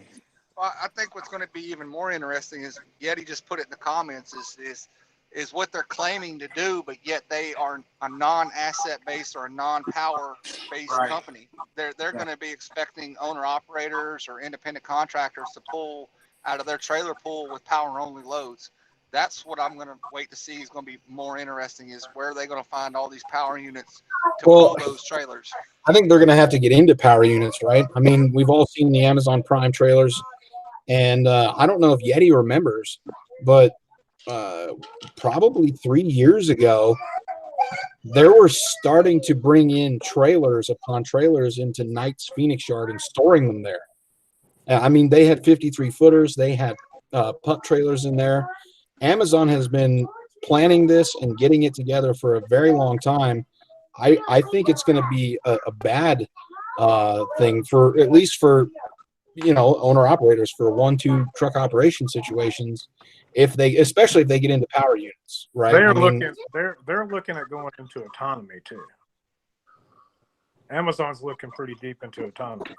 Well, I think what's going to be even more interesting is Yeti just put it in the comments is what they're claiming to do, but yet they are a non-asset based or a non-power based company. They're going to be expecting owner operators or independent contractors to pull out of their trailer pool with power only loads. That's what I'm going to wait to see is going to be more interesting is where are they going to find all these power units to pull those trailers? I think they're going to have to get into power units, right? I mean, we've all seen the Amazon Prime trailers, and I don't know if Yeti remembers, but probably 3 years ago, they were starting to bring in trailers upon trailers into Knight's Phoenix yard and storing them there. I mean, they had 53 footers. They had pup trailers in there. Amazon has been planning this and getting it together for a very long time. I think it's going to be a bad thing for at least for owner operators for 1-2 truck operation situations, especially if they get into power units, right? They're looking at going into autonomy too. Amazon's looking pretty deep into autonomy.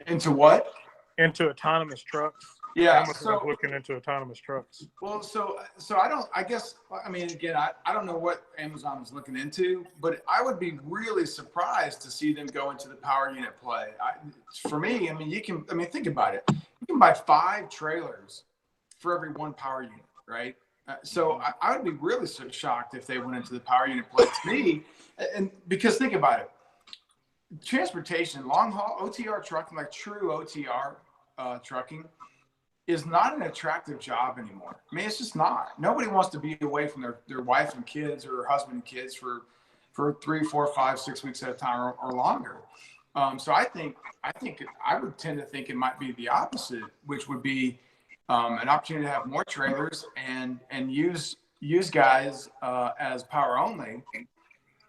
Into what? Into autonomous trucks. Yeah, Amazon's looking into autonomous trucks. Well, so I mean, again, I don't know what Amazon is looking into, but I would be really surprised to see them go into the power unit play. For me, I mean, think about it. You can buy 5 trailers for every 1 power unit, right? So I would be really shocked if they went into the power unit play. To me, and because think about it, transportation, long haul, OTR trucking, like true OTR trucking, is not an attractive job anymore. I mean, it's just not. Nobody wants to be away from their wife and kids or husband and kids for 3, 4, 5, 6 weeks at a time or longer. So I think I would tend to think it might be the opposite, which would be an opportunity to have more trailers and use guys as power only,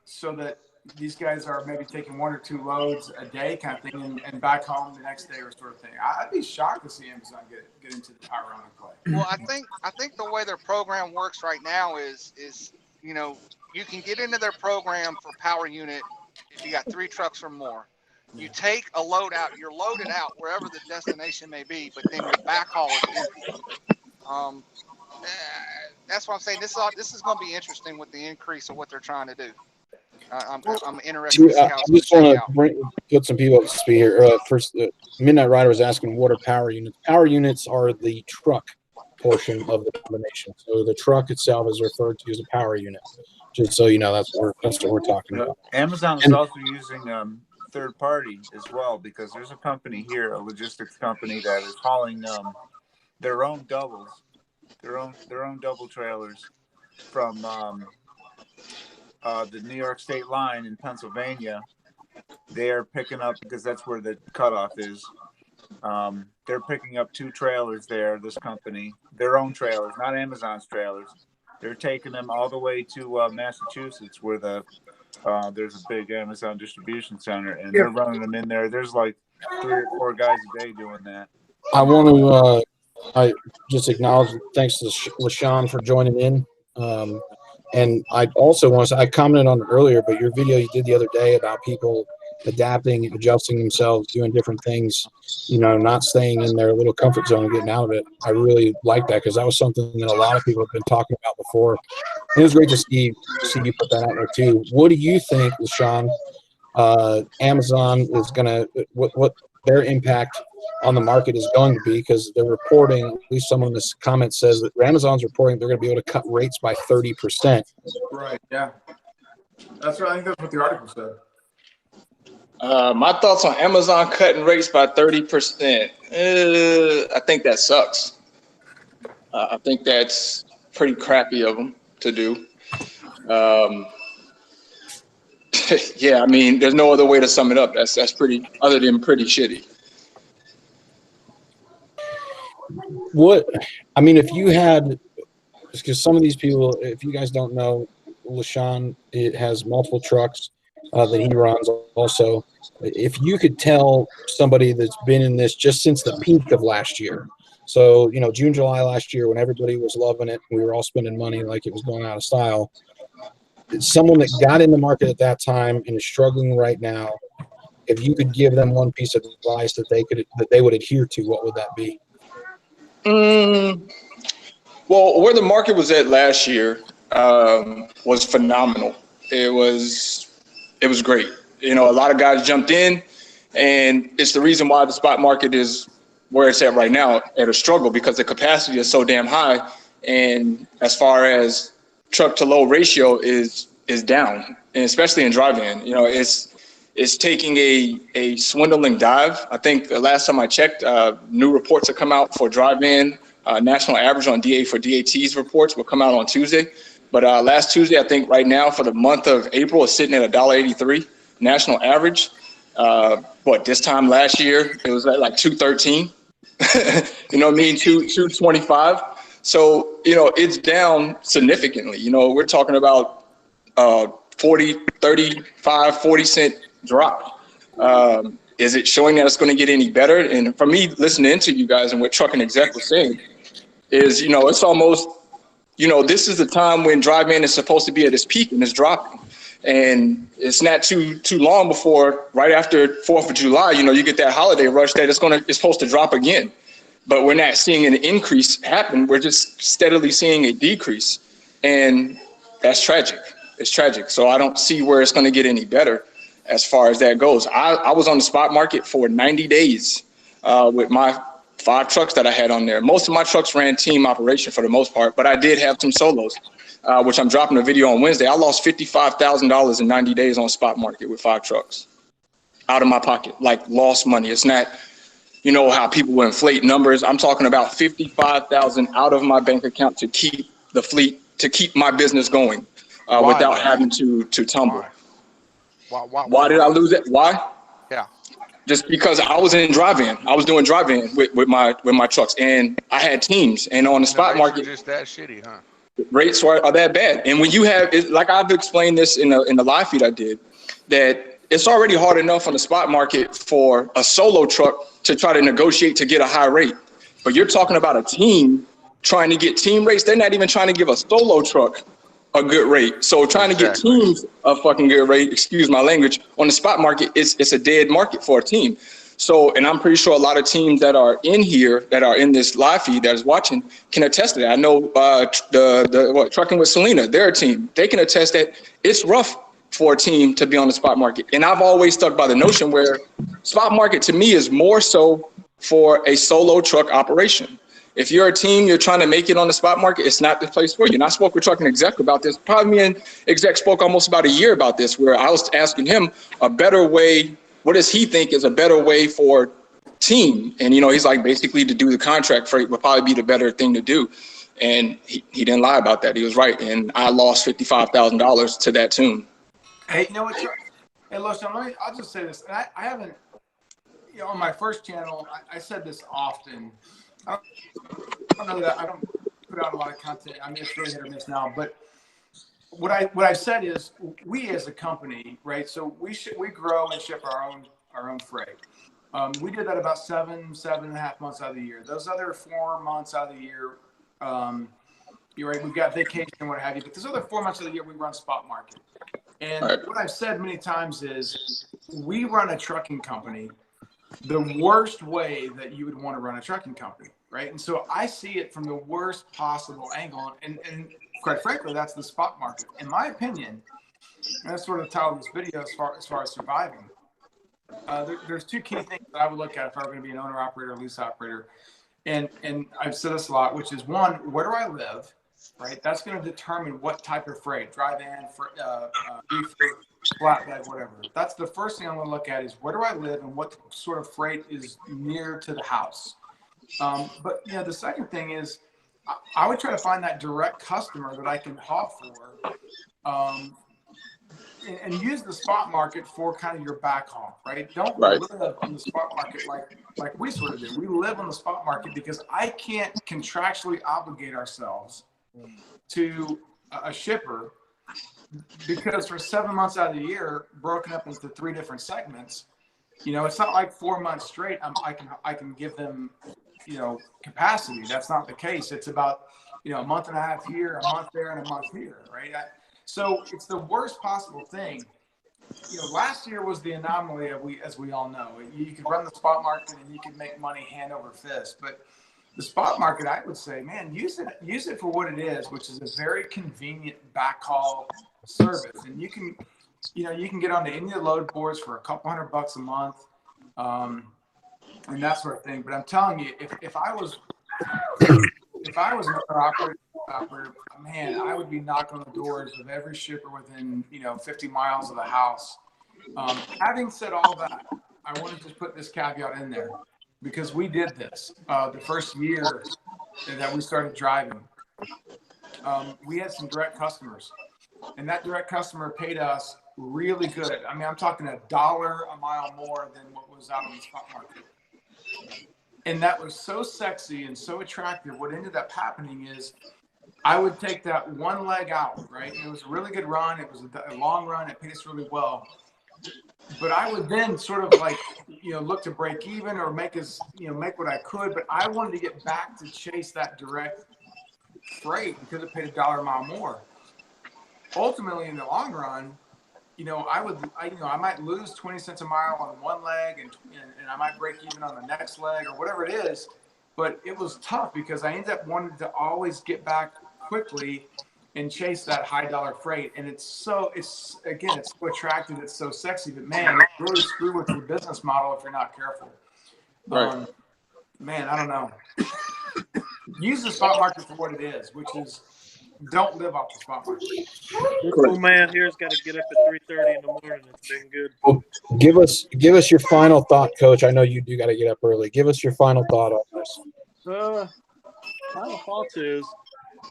so that these guys are maybe taking 1 or 2 loads a day kind of thing and back home the next day or sort of thing. I'd be shocked to see Amazon get into the power only play. Well, I think the way their program works right now is you know, you can get into their program for power unit if you got 3 trucks or more. You take a load out, you're loaded out wherever the destination may be, but then your backhaul is empty. That's what I'm saying. This is going to be interesting with the increase of what they're trying to do. I'm interested to see how I it's just going to want shake out. to put some people up to speed here. First, Midnight Rider was asking, what are power units? Power units are the truck portion of the combination. So the truck itself is referred to as a power unit. Just so you know, that's what we're talking about. Amazon is also using third party as well, because there's a company here, a logistics company, that is hauling their own doubles, their own double trailers from the New York state line in Pennsylvania. They are picking up, because that's where the cutoff is. They're picking up 2 trailers there, this company, their own trailers, not Amazon's trailers. They're taking them all the way to Massachusetts, where there's a big Amazon distribution center, and they're running them in there. There's like 3 or 4 guys a day doing that. I want to I just acknowledge, thanks to LaShawn for joining in. And I also want to say, I commented on it earlier, but your video you did the other day about people adapting, adjusting themselves, doing different things, you know, not staying in their little comfort zone and getting out of it. I really like that, because that was something that a lot of people have been talking about before. And it was great to see you put that out there too. What do you think, LaShawn, Amazon is going to, what their impact on the market is going to be? Because they're reporting, at least someone in this comment says that Amazon's reporting they're going to be able to cut rates by 30%. Right. Yeah. That's right. I think that's what the article said. My thoughts on Amazon cutting rates by 30%. I think that sucks. I think that's pretty crappy of them to do. Yeah, I mean, there's no other way to sum it up. That's pretty, other than pretty shitty. What, I mean, if you had, because some of these people, if you guys don't know, LaShawn, it has multiple trucks that he runs also. If you could tell somebody that's been in this just since the peak of last year, so, you know, June, July last year, when everybody was loving it, we were all spending money like it was going out of style. Someone that got in the market at that time and is struggling right now, if you could give them one piece of advice that they would adhere to, what would that be? Well, where the market was at last year was phenomenal. It was great. You know, a lot of guys jumped in, and it's the reason why the spot market is where it's at right now, at a struggle, because the capacity is so damn high. And as far as truck to load ratio is down, and especially in drive-in, you know, it's taking a swindling dive. I think the last time I checked, new reports have come out for drive-in. National average on DAT's reports will come out on Tuesday. But last Tuesday, I think right now for the month of April, it's sitting at $1.83 national average. This time last year, it was at like $2.13. You know what I mean? $2.25. So, you know, it's down significantly. You know, we're talking about 40, 35, 40 cent drop. Is it showing that it's going to get any better? And for me, listening to you guys and what Truck and Exec was saying is, you know, it's almost, you know, this is the time when drive-in is supposed to be at its peak and it's dropping. And it's not too long before, right after 4th of July, you know, you get that holiday rush that it's supposed to drop again. But we're not seeing an increase happen. We're just steadily seeing a decrease. And that's tragic. It's tragic. So I don't see where it's going to get any better as far as that goes. I was on the spot market for 90 days with my 5 trucks that I had on there. Most of my trucks ran team operation for the most part, but I did have some solos, which I'm dropping a video on Wednesday. I lost $55,000 in 90 days on spot market with 5 trucks out of my pocket, like lost money. It's not, you know, how people will inflate numbers. I'm talking about $55,000 out of my bank account to keep the fleet, to keep my business going without having to tumble. Why Why did I lose it? Why? Yeah. Just because I was in drive-in, I was doing drive-in with my trucks, and I had teams. And on the spot market, just that shitty, huh? rates are that bad. And when you have, like I've explained this in the live feed I did, that it's already hard enough on the spot market for a solo truck to try to negotiate to get a high rate. But you're talking about a team trying to get team rates. They're not even trying to give a solo truck a good rate. So trying to get teams a fucking good rate, excuse my language, on the spot market, it's a dead market for a team. So, and I'm pretty sure a lot of teams that are in here, that are in this live feed that is watching, can attest to that. I know Trucking with Selena, they're a team. They can attest that it's rough for a team to be on the spot market. And I've always stuck by the notion where spot market to me is more so for a solo truck operation. If you're a team, you're trying to make it on the spot market, it's not the place for you. And I spoke with Trucking Exec about this. Probably me and Exec spoke almost about a year about this, where I was asking him a better way. What does he think is a better way for team? And, he's like, basically to do the contract freight would probably be the better thing to do. And he didn't lie about that. He was right. And I lost $55,000 to that tune. Hey, you know what? Hey, listen, I'll just say this. And I haven't, on my first channel, I said this often. I don't know that I don't put out a lot of content. I mean, it's really hit or miss now. But what I said is, we as a company, right? So we grow and ship our own freight. We did that about 7.5 months out of the year. Those other 4 months out of the year, you're right. We've got vacation and what have you. But those other 4 months of the year, we run spot market. And what I've said many times is, we run a trucking company the worst way that you would want to run a trucking company, right? And so I see it from the worst possible angle. And quite frankly, that's the spot market. In my opinion, and that's sort of the title of this video as far as surviving. There's two key things that I would look at if I were going to be an owner, operator, lease operator. And I've said this a lot, which is, one, where do I live, right? That's going to determine what type of freight, drive-in, reefer, flatbed, whatever. That's the first thing I'm going to look at, is where do I live and what sort of freight is near to the house. But the second thing is, I would try to find that direct customer that I can haul for, and use the spot market for kind of your backhaul, right? Don't live on the spot market like we sort of do. We live on the spot market because I can't contractually obligate ourselves to a shipper, because for 7 months out of the year, broken up into 3 different segments, it's not like 4 months straight I can give them capacity. That's not the case. It's about a month and a half here, a month there, and a month here, right? So it's the worst possible thing. Last year was the anomaly, as we all know. You could run the spot market and you could make money hand over fist, but the spot market, I would say, man, use it for what it is, which is a very convenient backhaul service. And you can get onto any of the load boards for a couple $100 a month, and that sort of thing. But I'm telling you, if I was an operator, man, I would be knocking on the doors of every shipper within 50 miles of the house. Having said all that, I want to just put this caveat in there, because we did this the first year that we started driving. We had some direct customers, and that direct customer paid us really good. I mean, I'm talking $1 a mile more than what was out on the spot market. And that was so sexy and so attractive. What ended up happening is, I would take that one leg out, right? And it was a really good run. It was a long run. It paid us really well. But I would then sort of look to break even or make what I could. But I wanted to get back to chase that direct freight because it paid $1 a mile more. Ultimately, in the long run, I might lose 20 cents a mile on one leg, and I might break even on the next leg or whatever it is. But it was tough because I ended up wanting to always get back quickly and chase that high dollar freight. And it's so attractive. It's so sexy, but man, it really screw with your business model if you're not careful. Right. Man, I don't know. Use the spot market for what it is, which is, don't live off the spot market. This old man here's got to get up at 3:30 in the morning. It's been good. Well, give us your final thought, Coach. I know you do got to get up early. Give us your final thought on this. Final thoughts is,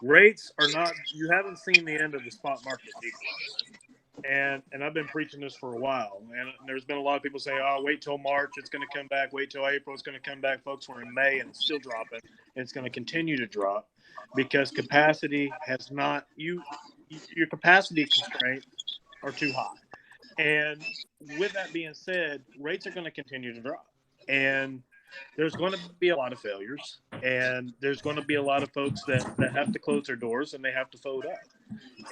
rates are not. You haven't seen the end of the spot market decline. and I've been preaching this for a while, and there's been a lot of people say, "Oh, wait till March, it's going to come back. Wait till April, it's going to come back." Folks, we're in May, and it's still dropping, and it's going to continue to drop because capacity has not your capacity constraints are too high. And with that being said, rates are going to continue to drop, and there's going to be a lot of failures, and there's going to be a lot of folks that have to close their doors and they have to fold up.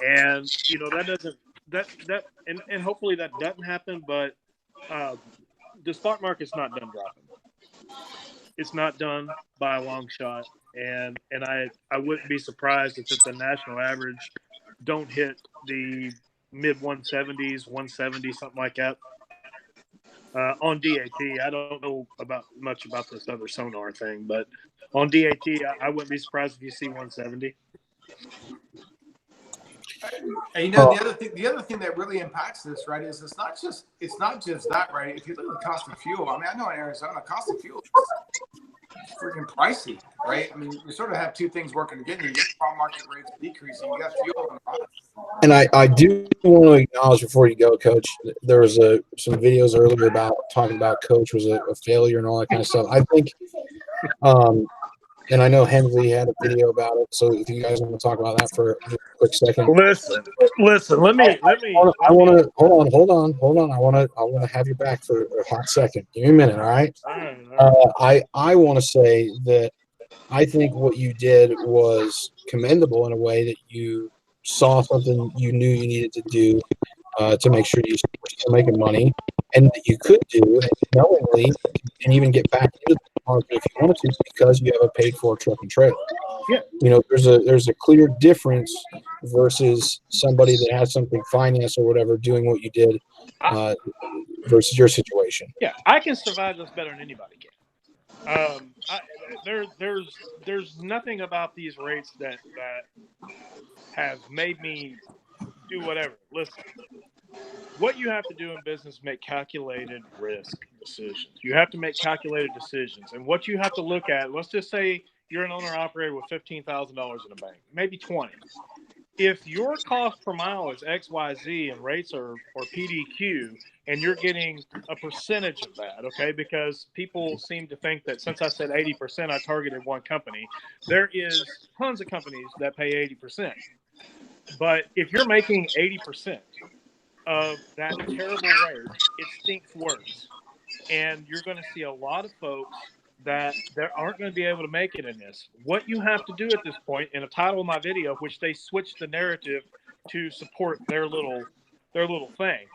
And that doesn't and hopefully that doesn't happen, but the stock market's not done dropping. It's not done by a long shot, and I wouldn't be surprised if the national average don't hit the mid 170s, 170, something like that. On DAT, I don't know much about this other sonar thing, but on DAT, I wouldn't be surprised if you see 170. And the other thing that really impacts this, right, is it's not just that, right? If you look at the cost of fuel, I mean, I know in Arizona, the cost of fuel is freaking pricey, right? I mean, you sort of have two things working together. You get spot market rates decreasing, you got fuel. And I do want to acknowledge before you go, Coach, there was some videos earlier about talking about Coach was a failure and all that kind of stuff. I think, and I know Hensley had a video about it. So if you guys want to talk about that for just a quick second. Listen. Let me. I want to hold on. I want to have you back for a hot second. Give me a minute, all right? All right. I want to say that I think what you did was commendable in a way that you saw something you knew you needed to do to make sure you were still making money, and that you could do it knowingly and even get back into the market if you wanted to because you have a paid-for truck and trailer. Yeah. There's a clear difference versus somebody that has something financed or whatever doing what you did versus your situation. Yeah, I can survive this better than anybody can. There's nothing about these rates that have made me do whatever. Listen, what you have to do in business is make calculated risk decisions. You have to make calculated decisions, and what you have to look at. Let's just say you're an owner operator with $15,000 in the bank, maybe 20. If your cost per mile is XYZ and rates are PDQ, and you're getting a percentage of that, okay? Because people seem to think that since I said 80%, I targeted one company. There is tons of companies that pay 80%. But if you're making 80% of that terrible rate, it stinks worse. And you're going to see a lot of folks that aren't going to be able to make it in this. What you have to do at this point, in the title of my video, which they switched the narrative to support their little thing.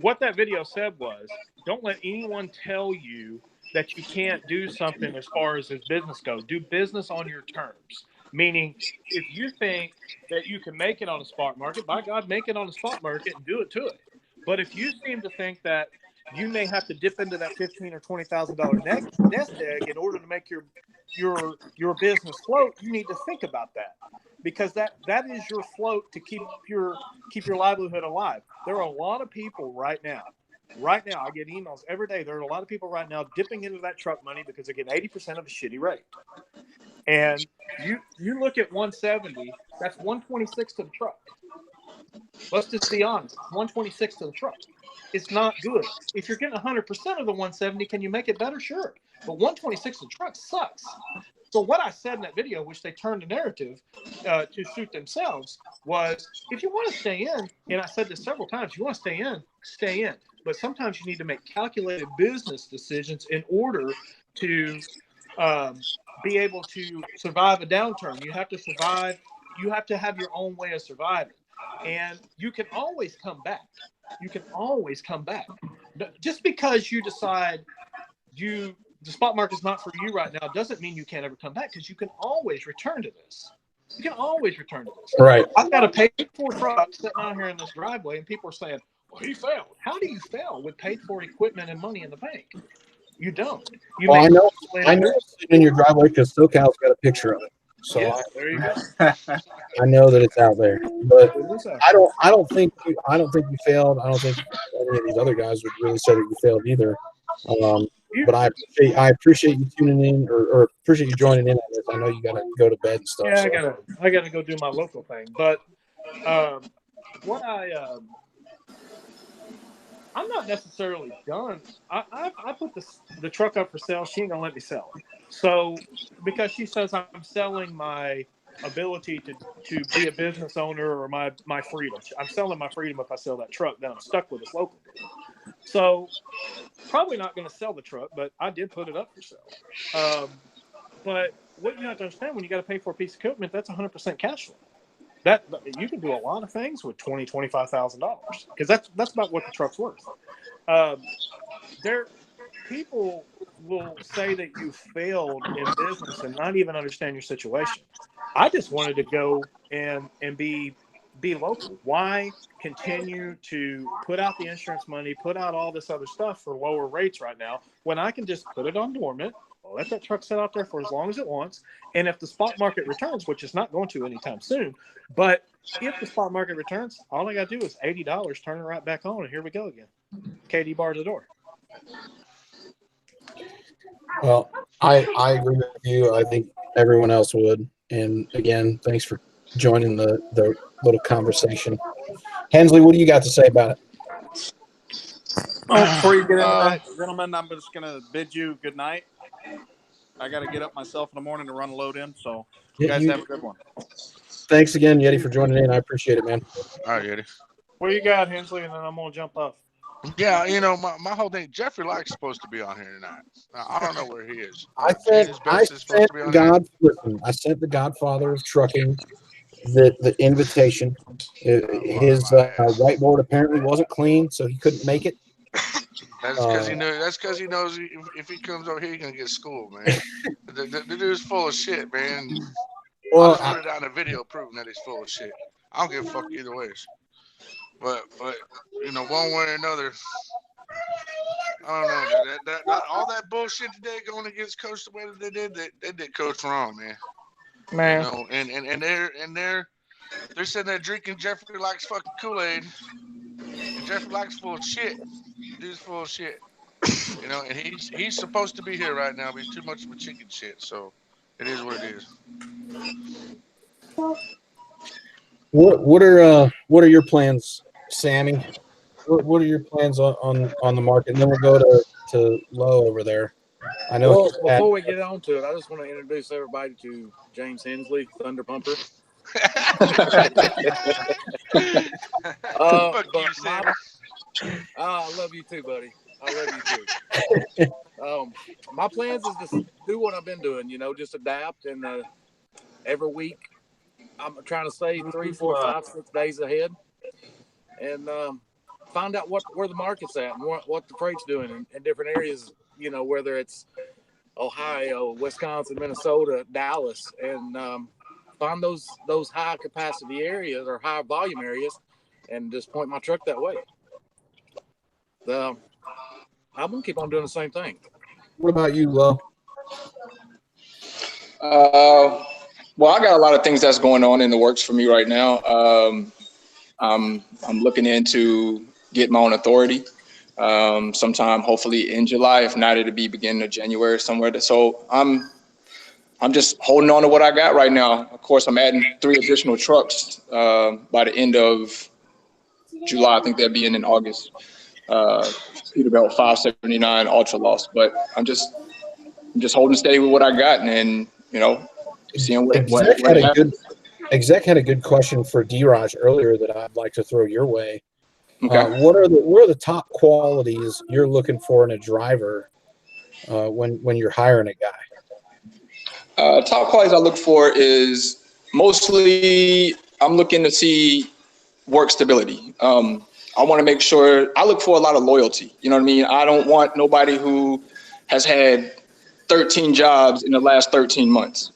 What that video said was, don't let anyone tell you that you can't do something as far as business goes. Do business on your terms. Meaning, if you think that you can make it on a spot market, by God, make it on a spot market and do it to it. But if you seem to think that you may have to dip into that $15,000 or $20,000 nest egg in order to make your business float, you need to think about that, because that is your float to keep your livelihood alive. There are a lot of people right now. I get emails every day. There are a lot of people right now dipping into that truck money because they get 80% of a shitty rate. And you look at 170, that's 126 to the truck. Let's just be honest, 126 to the truck. It's not good. If you're getting 100% of the 170, can you make it better? Sure. But 126 to the truck sucks. So what I said in that video, which they turned the narrative to suit themselves, was if you want to stay in, and I said this several times, you want to stay in. But sometimes you need to make calculated business decisions in order to be able to survive a downturn. You have to survive. You have to have your own way of surviving. And you can always come back. Just because you decide the spot market is not for you right now doesn't mean you can't ever come back, because you can always return to this. Right. I've got a paid-for truck sitting out here in this driveway, and people are saying, well, he failed. How do you fail with paid-for equipment and money in the bank? You don't. I know it's sitting in your driveway because SoCal's got a picture of it. So yeah, there you go. I know that it's out there, but I don't think you failed. I don't think any of these other guys would really say that you failed either. But I appreciate you tuning in or appreciate you joining in on this. I know you got to go to bed and stuff. Yeah, I gotta go do my local thing. But what I'm not necessarily done. I put the truck up for sale. She ain't gonna let me sell it. So because she says I'm selling my ability to be a business owner or my freedom. I'm selling my freedom if I sell that truck. Then I'm stuck with this local deal. So probably not going to sell the truck, but I did put it up for sale. But what you have to understand, when you got to pay for a piece of equipment, that's 100% cash flow. That you can do a lot of things with $25,000 because that's about what the truck's worth. People will say that you failed in business and not even understand your situation. I just wanted to go and be local. Why continue to put out the insurance money, put out all this other stuff for lower rates right now when I can just put it on dormant, let that truck sit out there for as long as it wants, and if the spot market returns, which is not going to anytime soon, but if the spot market returns, all I got to do is $80, turn it right back on, and here we go again. KD bar to the door. Well, I agree with you. I think everyone else would. And again, thanks for joining the little conversation. Hensley, what do you got to say about it? Well, before you get into that, gentlemen, I'm just going to bid you good night. I got to get up myself in the morning to run a load in. So you guys have a good one. Thanks again, Yeti, for joining in. I appreciate it, man. All right, Yeti. What do you got, Hensley? And then I'm going to jump off. Yeah, my whole thing, Jeffrey Like's supposed to be on here tonight. I don't know where he is. I sent the Godfather of Trucking the invitation. His whiteboard apparently wasn't clean, so he couldn't make it. That's because he knows. That's because he knows if he comes over here, he's gonna get schooled, man. the dude's full of shit, man. Well, I'll just put it down in a video proving that he's full of shit. I don't give a fuck either ways. But one way or another, I don't know. That all that bullshit today going against Coach the way that they did Coach wrong, man. Man. And they're sitting there drinking Jeffrey Like's fucking Kool-Aid. And Jeffrey Like's full of shit. Dude's full of shit. And he's supposed to be here right now, but he's too much of a chicken shit. So it is what it is. What are your plans, Sammy? What are your plans on the market? And then we'll go to Low over there. I know. Well, before we get on to it, I just want to introduce everybody to James Hensley, Thunder Pumper. Fuck you, Sam. I love you too, buddy. I love you too. My plans is to do what I've been doing, just adapt. And every week I'm trying to stay 3, 4, 5, 6 days ahead and find out where the market's at and what the freight's doing in different areas, whether it's Ohio, Wisconsin, Minnesota, Dallas, and find those high capacity areas or high volume areas and just point my truck that way. I'm going to keep on doing the same thing. What about you, Lo? Well, I got a lot of things that's going on in the works for me right now. I'm looking into getting my own authority sometime, hopefully in July. If not, it'll be beginning of January somewhere. So I'm just holding on to what I got right now. Of course, I'm adding 3 additional trucks by the end of July. I think they'll be in August. Peterbilt 579 Ultra Lost, but I'm just holding steady with what I got, and seeing what happens. Exec had a good question for D-Raj earlier that I'd like to throw your way. Okay. What are the top qualities you're looking for in a driver when you're hiring a guy? Top qualities I look for is mostly I'm looking to see work stability. I want to make sure I look for a lot of loyalty. You know what I mean? I don't want nobody who has had 13 jobs in the last 13 months.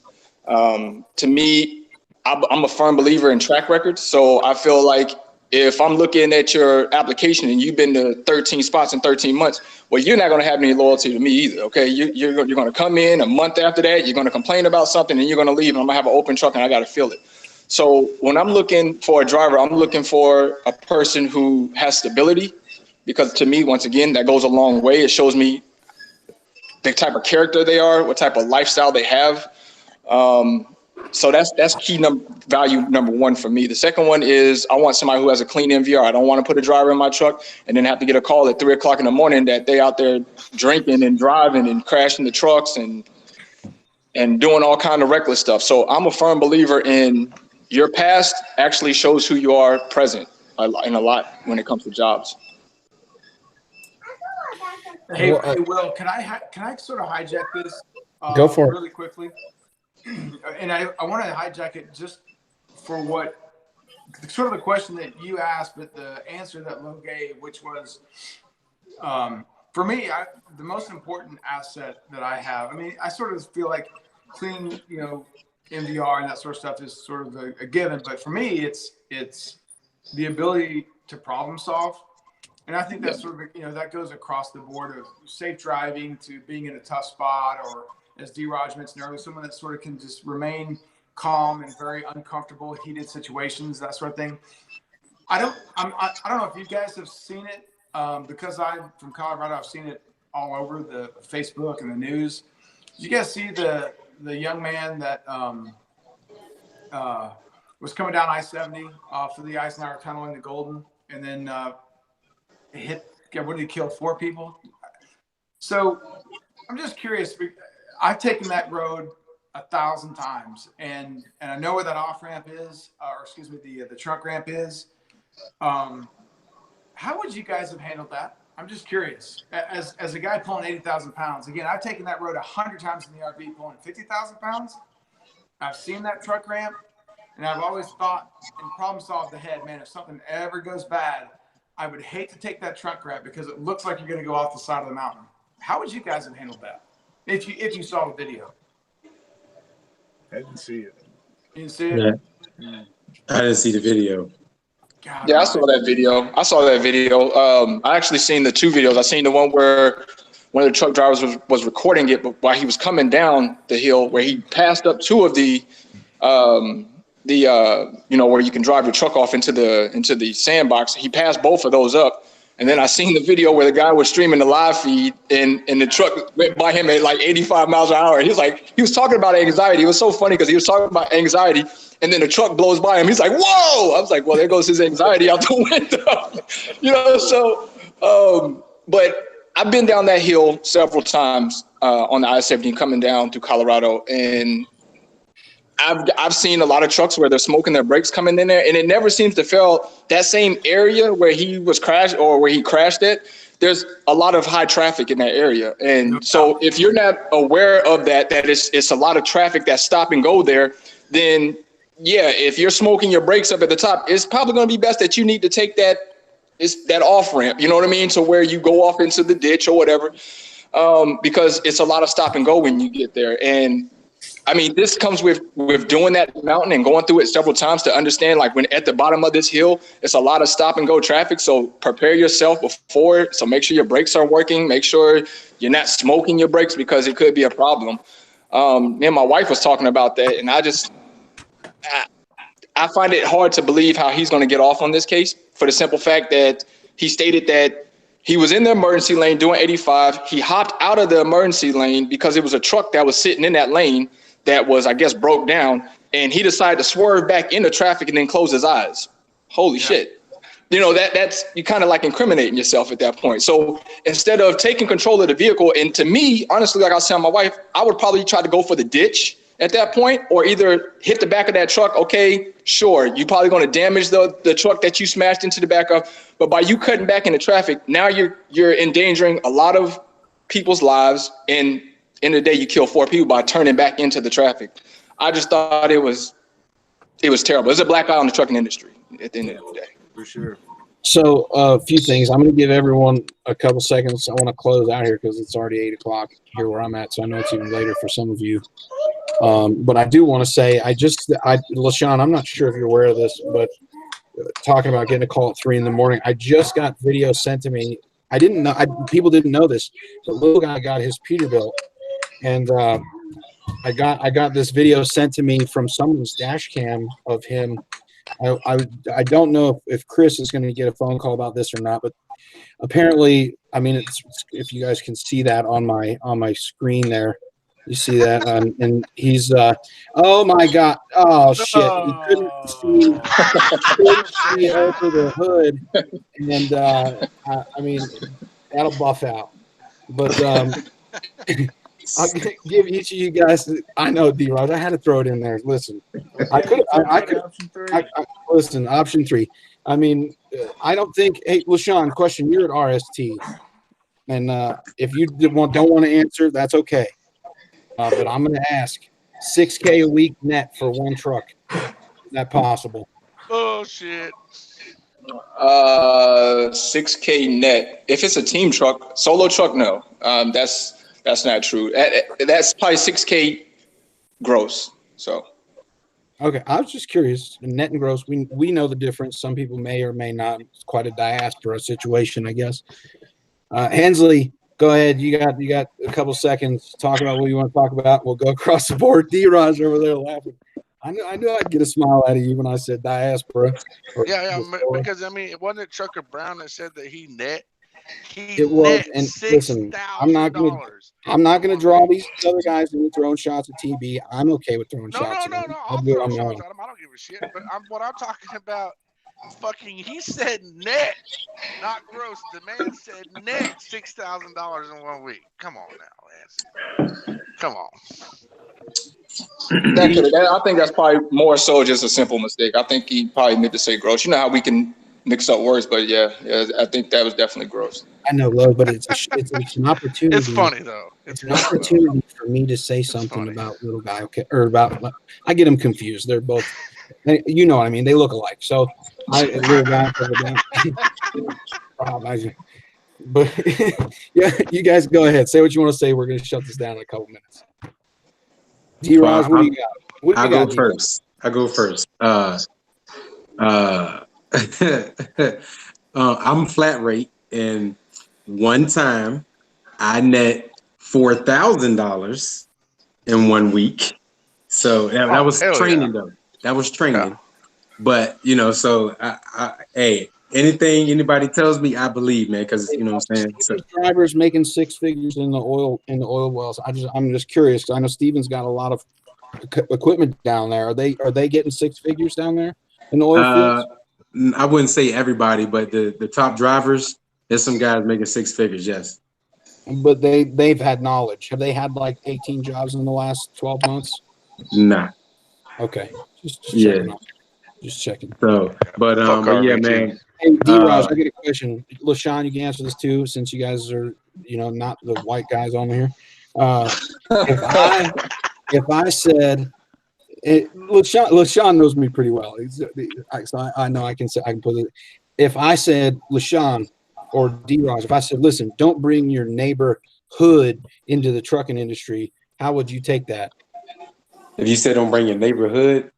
To me, I'm a firm believer in track records. So I feel like if I'm looking at your application and you've been to 13 spots in 13 months, well, you're not going to have any loyalty to me either. Okay. You're going to come in a month after that. You're going to complain about something and you're going to leave and I'm going to have an open truck and I got to feel it. So when I'm looking for a driver, I'm looking for a person who has stability, because to me, once again, that goes a long way. It shows me the type of character they are, what type of lifestyle they have. So that's value number one for me. The second one is I want somebody who has a clean MVR. I don't want to put a driver in my truck and then have to get a call at 3 o'clock in the morning that they out there drinking and driving and crashing the trucks and doing all kind of reckless stuff. So I'm a firm believer in your past actually shows who you are present in a lot when it comes to jobs. Hey, Will, can I sort of hijack this? Go for it. Really quickly. And I want to hijack it just for what sort of the question that you asked, but the answer that Lo gave, which was, for me, the most important asset that I have. I mean, I sort of feel like clean, MVR and that sort of stuff is sort of a given, but for me, it's the ability to problem solve. And I think that's sort of, that goes across the board of safe driving to being in a tough spot, or as D-Raj mentioned earlier, someone that sort of can just remain calm in very uncomfortable, heated situations, that sort of thing. I don't know if you guys have seen it, because I'm from Colorado. I've seen it all over the Facebook and the news. Did you guys see the young man that was coming down I-70 off of the Eisenhower Tunnel in the Golden, and then what did he kill? 4 people? So I'm just curious. I've taken that road 1,000 times, and I know where that off ramp is, or excuse me, the truck ramp is. How would you guys have handled that? I'm just curious. As a guy pulling 80,000 pounds, again, I've taken that road 100 times in the RV pulling 50,000 pounds. I've seen that truck ramp, and I've always thought and problem solved ahead, man, if something ever goes bad, I would hate to take that truck ramp because it looks like you're going to go off the side of the mountain. How would you guys have handled that if you saw the video? I didn't see it. You didn't see it? Yeah. I didn't see the video. God, Yeah, I saw that video. I actually seen the 2 videos. I seen the one where one of the truck drivers was recording it, but while he was coming down the hill, where he passed up 2 of the where you can drive your truck off into the sandbox. He passed both of those up. And then I seen the video where the guy was streaming the live feed and the truck went by him at like 85 miles an hour. And he was talking about anxiety. It was so funny because he was talking about anxiety, and then the truck blows by him. He's like, whoa! I was like, well, there goes his anxiety out the window. But I've been down that hill several times on the I-70 coming down through Colorado, and I've seen a lot of trucks where they're smoking their brakes coming in there, and it never seems to fail that same area where he was crashed or where he crashed at. There's a lot of high traffic in that area. And so if you're not aware of that it's a lot of traffic that stop and go there, then yeah, if you're smoking your brakes up at the top, it's probably going to be best that you need to take that off ramp, you know what I mean? So where you go off into the ditch or whatever, because it's a lot of stop and go when you get there. And I mean, this comes with doing that mountain and going through it several times to understand, like, when at the bottom of this hill, it's a lot of stop and go traffic. So prepare yourself before. So make sure your brakes are working. Make sure you're not smoking your brakes because it could be a problem. Me and my wife was talking about that, and I find it hard to believe how he's going to get off on this case for the simple fact that he stated that he was in the emergency lane doing 85. He hopped out of the emergency lane because it was a truck that was sitting in that lane that was, I guess, broke down, and he decided to swerve back into traffic and then close his eyes. Holy shit. That's you kind of like incriminating yourself at that point. So instead of taking control of the vehicle, and to me, honestly, like I was telling my wife, I would probably try to go for the ditch at that point, or either hit the back of that truck. Okay, sure, you're probably going to damage the truck that you smashed into the back of, but by you cutting back into traffic, now you're endangering a lot of people's lives, and in the day you kill 4 people by turning back into the traffic. I just thought it was terrible. It's a black eye on the trucking industry at the end of the day. For sure. So a few things. I'm going to give everyone a couple seconds. I want to close out here because it's already 8 o'clock here where I'm at. So I know it's even later for some of you. But I do want to say, LaShawn, I'm not sure if you're aware of this, but talking about getting a call at 3 a.m, I just got video sent to me. I didn't know, people didn't know this, but little guy got his Peterbilt, and I got this video sent to me from someone's dash cam of him. I don't know if Chris is going to get a phone call about this or not, but apparently, I mean, it's if you guys can see that on my screen there, You see that? And he's oh my God. Oh shit. He couldn't see over the hood. And I mean, that'll buff out. But I'll give each of you guys. I know, D-Rod. I had to throw it in there. Listen, I could. Listen. Option 3. I mean, I don't think. Hey, LaShawn, question. You're at RST, and if you don't want to answer, that's okay. But I'm going to ask. $6K a week net for one truck. Is that possible? Oh shit. 6K net. If it's a team truck, solo truck, no. That's not true. That's probably 6K gross. So. Okay, I was just curious. Net and gross, we know the difference. Some people may or may not. It's quite a diaspora situation, I guess. Hensley, go ahead. You got a couple seconds. Talk about what you want to talk about. We'll go across the board. D-Raj over there laughing. I knew I'd get a smile out of you when I said diaspora. Yeah, because I mean, it wasn't Trucker Brown that said that he net. It was, and listen, I'm not gonna draw these other guys into throwing shots at TB. I'm okay with throwing shots. No. I'll throw shots at him. I don't give a shit. But what I'm talking about, fucking, he said net, not gross. The man said net $6,000 in 1 week. Come on now, Lance. Come on. I think that's probably more so just a simple mistake. I think he probably meant to say gross. You know how we can mix up words, but yeah, I think that was definitely gross. I know, Lo, but it's an opportunity. It's funny though. It's an opportunity for me to say something about little guy, okay, or about. I get them confused. They're both, you know what I mean. They look alike. So little guy, but yeah, you guys go ahead. Say what you want to say. We're going to shut this down in a couple minutes. D-Roz, what do you got? I go first. I'm flat rate, and one time I net $4,000 in 1 week. So that was training, though. That was training. Yeah. But so hey, anything anybody tells me, I believe, man, because you know what I'm saying. So drivers making 6 figures in the oil wells. I'm just curious. I know Steven's got a lot of equipment down there. Are they getting 6 figures down there in the oil fields? I wouldn't say everybody, but the top drivers, there's some guys making 6 figures, yes. But they've had knowledge. Have they had like 18 jobs in the last 12 months? Nah. Okay. Just checking. Just checking. So, but yeah, man. Hey, D-Raj, I get a question. LaShawn, you can answer this too, since you guys are, not the white guys on here. If I said, LaShawn knows me pretty well. So I know I can put it. If I said LaShawn or D-Raj, if I said, listen, don't bring your neighborhood into the trucking industry, how would you take that? If you said don't bring your neighborhood?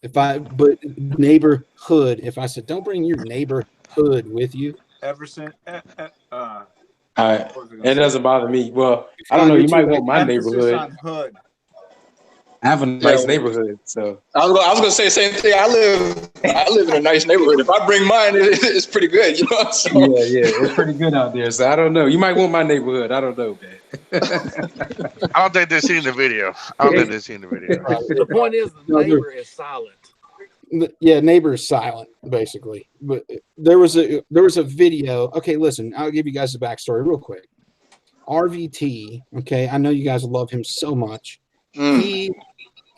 If I said don't bring your neighborhood with you. Everson, it doesn't bother me. Well, I don't know. You might want my neighborhood. Hood. I have a nice neighborhood, so I was gonna say the same thing. I live in a nice neighborhood. If I bring mine, it's pretty good, So. Yeah, it's pretty good out there. So I don't know. You might want my neighborhood. I don't know, man. I don't think they've seen the video. The point is, the neighbor is silent. Yeah, neighbor is silent, basically. But there was a video. Okay, listen, I'll give you guys the backstory real quick. RVT. Okay, I know you guys love him so much.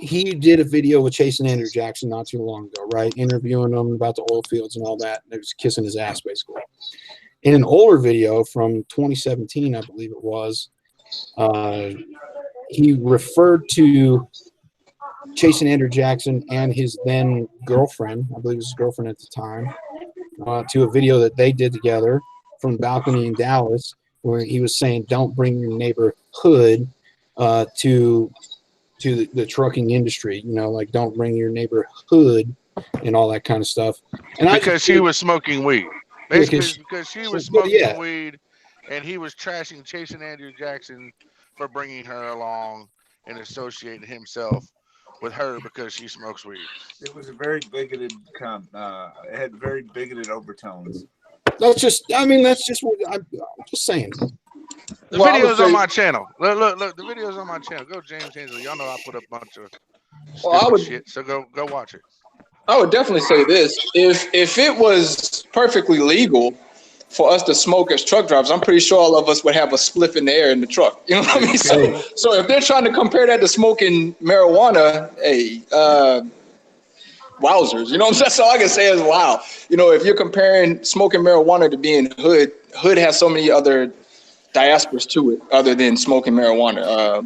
He did a video with Chase and Andrew Jackson not too long ago, right? Interviewing him about the oil fields and all that. It was kissing his ass, basically. In an older video from 2017, I believe it was, he referred to Chase and Andrew Jackson and his then girlfriend, I believe it was his girlfriend at the time, to a video that they did together from the balcony in Dallas, where he was saying, don't bring your neighborhood to the trucking industry, like don't bring your neighborhood and all that kind of stuff. And because she was smoking weed. Basically, because she was smoking weed, and he was trashing Chase and Andrew Jackson for bringing her along and associating himself with her because she smokes weed. It was a very bigoted it had very bigoted overtones. That's just what I'm just saying. The Well, I would video's say, on my channel. Look. The video's on my channel. Go James Hensley. Y'all know I put up a bunch of well, stupid shit. So go watch it. I would definitely say this: if it was perfectly legal for us to smoke as truck drivers, I'm pretty sure all of us would have a spliff in the air in the truck. You know what I mean? So if they're trying to compare that to smoking marijuana, hey, wowzers. You know what I'm saying? That's all I can say is wow. You know, if you're comparing smoking marijuana to being hood has so many other diasporas to it other than smoking marijuana.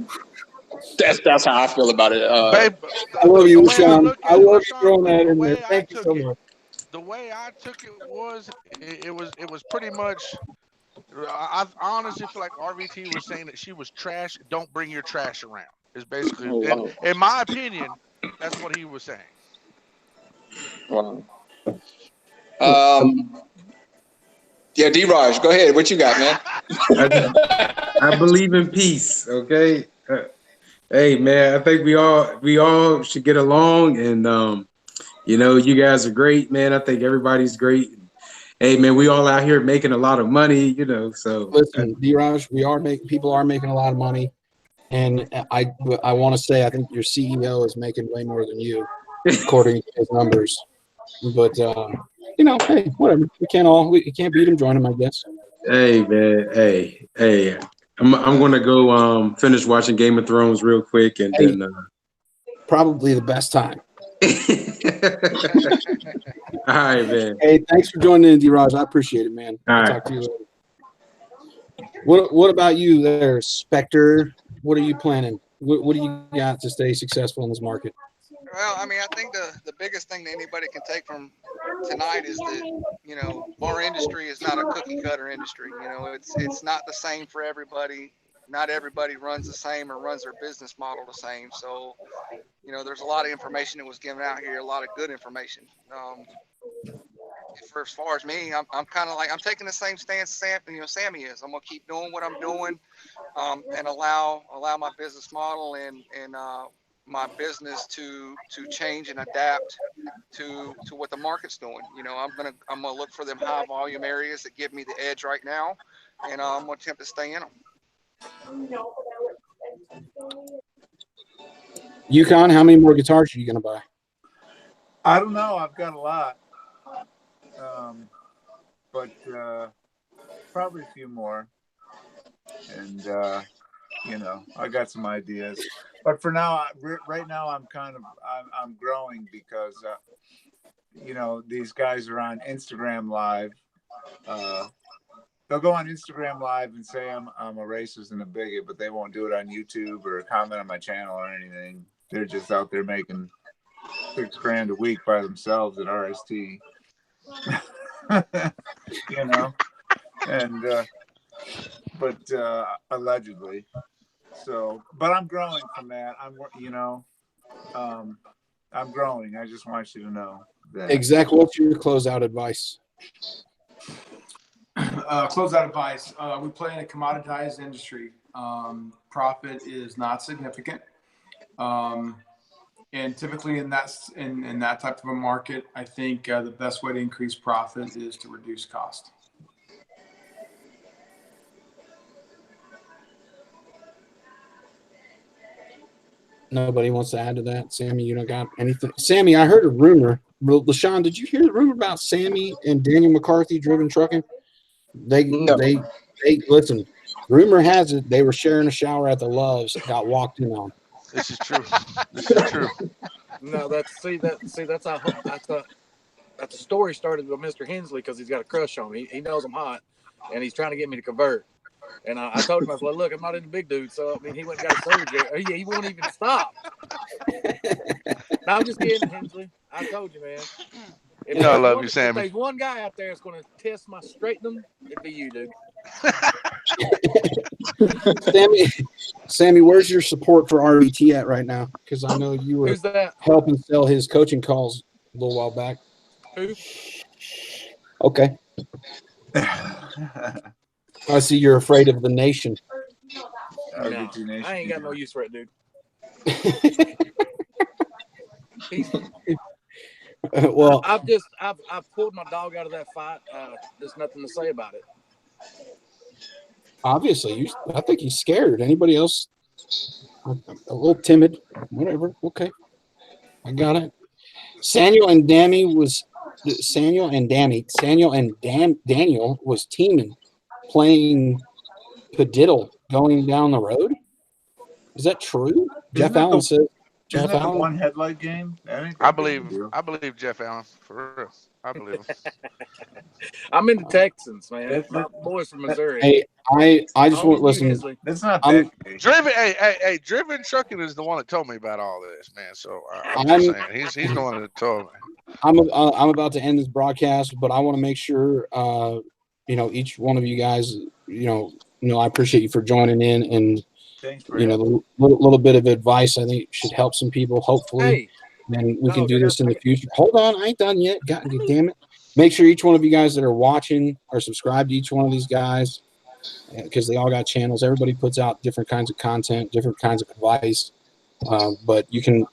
That's how I feel about it. Babe, I love you, the way I Sean. look I at it, love LaShawn, throwing that the in there. way I Thank you took so it, much. the way I took it was pretty much. I honestly feel like RVT was saying that she was trash. Don't bring your trash around. Is basically, oh, in my opinion, that's what he was saying. wow. Yeah, D-Raj, go ahead. What you got, man? I believe in peace. Okay. Hey man, I think we all should get along, and you guys are great, man. I think everybody's great. Hey man, we all out here making a lot of money, So Listen, D-Raj, people are making a lot of money, and I want to say I think your CEO is making way more than you, according to his numbers. But hey, whatever. We can't beat him. Join him, I guess. hey man, hey. I'm gonna go finish watching Game of Thrones real quick, and Hey. then Probably the best time. all right, man. Hey, thanks for joining in, D-Raj. I appreciate it, man. All I'll right. talk to you later. What about you there, Spectre? What are you planning? What do you got to stay successful in this market? Well, I mean, I think the biggest thing that anybody can take from tonight is that, our industry is not a cookie cutter industry. It's not the same for everybody. Not everybody runs the same or runs their business model the same. So, there's a lot of information that was given out here, a lot of good information. For as far as me, I'm kind of like, I'm taking the same stance Sammy is. I'm gonna keep doing what I'm doing, and allow my business model and my business to change and adapt to what the market's doing. I'm gonna look for them high volume areas that give me the edge right now, and I'm gonna attempt to stay in them. Yukon, how many more guitars are you gonna buy? I don't know. I've got a lot, but probably a few more. And I got some ideas. But for now, right now, I'm growing because these guys are on Instagram Live. They'll go on Instagram Live and say I'm a racist and a bigot, but they won't do it on YouTube or comment on my channel or anything. They're just out there making $6,000 a week by themselves at RST. But allegedly. So, but I'm growing from that. I'm growing. I just want you to know that. Exactly. What's your closeout advice? Closeout advice. We play in a commoditized industry. Profit is not significant. And typically in that type of a market, I think the best way to increase profit is to reduce cost. Nobody wants to add to that. Sammy, you don't got anything? Sammy, I heard a rumor. LaShawn, did you hear the rumor about Sammy and Daniel McCarthy driven trucking? They listen. Rumor has it they were sharing a shower at the Loves, got walked in on. This is true. This is true. No, that's a story started with Mr. Hensley because he's got a crush on me. He knows I'm hot, and he's trying to get me to convert. And I told him, I was like, look, I'm not into big dudes. So, I mean, he went and got a surgery. He won't even stop. No, I'm just kidding, Hensley. I told you, man. I love you, Sammy. If there's one guy out there that's going to test my straightening, it'd be you, dude. Sammy, where's your support for RVT at right now? Because I know you were helping sell his coaching calls a little while back. Who? Okay. I see you're afraid of the nation. No, I ain't got no use for it, dude. Well, I've pulled my dog out of that fight. There's nothing to say about it. Obviously, I think he's scared. Anybody else? A little timid. Whatever. Okay, I got it. Daniel and Daniel was teaming, playing Padiddle going down the road. Is that true? Jeff Allen says. Isn't that the one headlight game? I believe Jeff Allen, for real. I believe him. I'm in the Texans, man. My boys from Missouri. Hey, I just want to listen. That's not that big. Driven Trucking is the one that told me about all this, man. So I'm just saying, he's the one that told me. I'm about to end this broadcast, but I want to make sure, each one of you guys, I appreciate you for joining in, and thanks for the little bit of advice I think should help some people. Hopefully, and we can do this in the future. Hold on, I ain't done yet. God damn it! Make sure each one of you guys that are watching are subscribed to each one of these guys, because they all got channels. Everybody puts out different kinds of content, different kinds of advice, but you can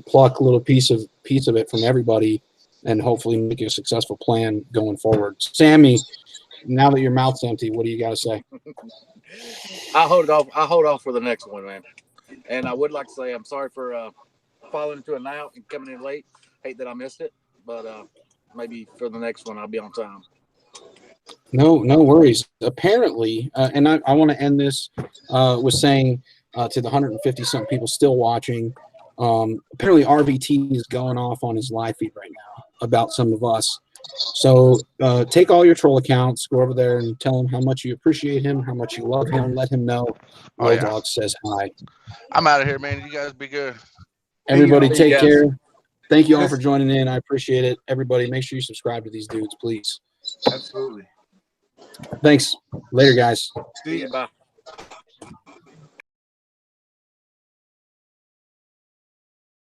pluck a little piece of it from everybody, and hopefully make a successful plan going forward. Sammy, now that your mouth's empty, what do you got to say? I hold off for the next one, man. And I would like to say I'm sorry for falling into it now and coming in late. Hate that I missed it, but maybe for the next one I'll be on time. No worries. Apparently, and I want to end this with saying to the 150 something people still watching, apparently RVT is going off on his live feed right now about some of us. So take all your troll accounts, go over there and tell him how much you appreciate him, how much you love him. Let him know Lil Dawg says hi. I'm out of here, man. You guys be good. Everybody take care. Thank you all for joining in. I appreciate it. Everybody, make sure you subscribe to these dudes, please. Absolutely. Thanks. Later, guys. See you. Bye.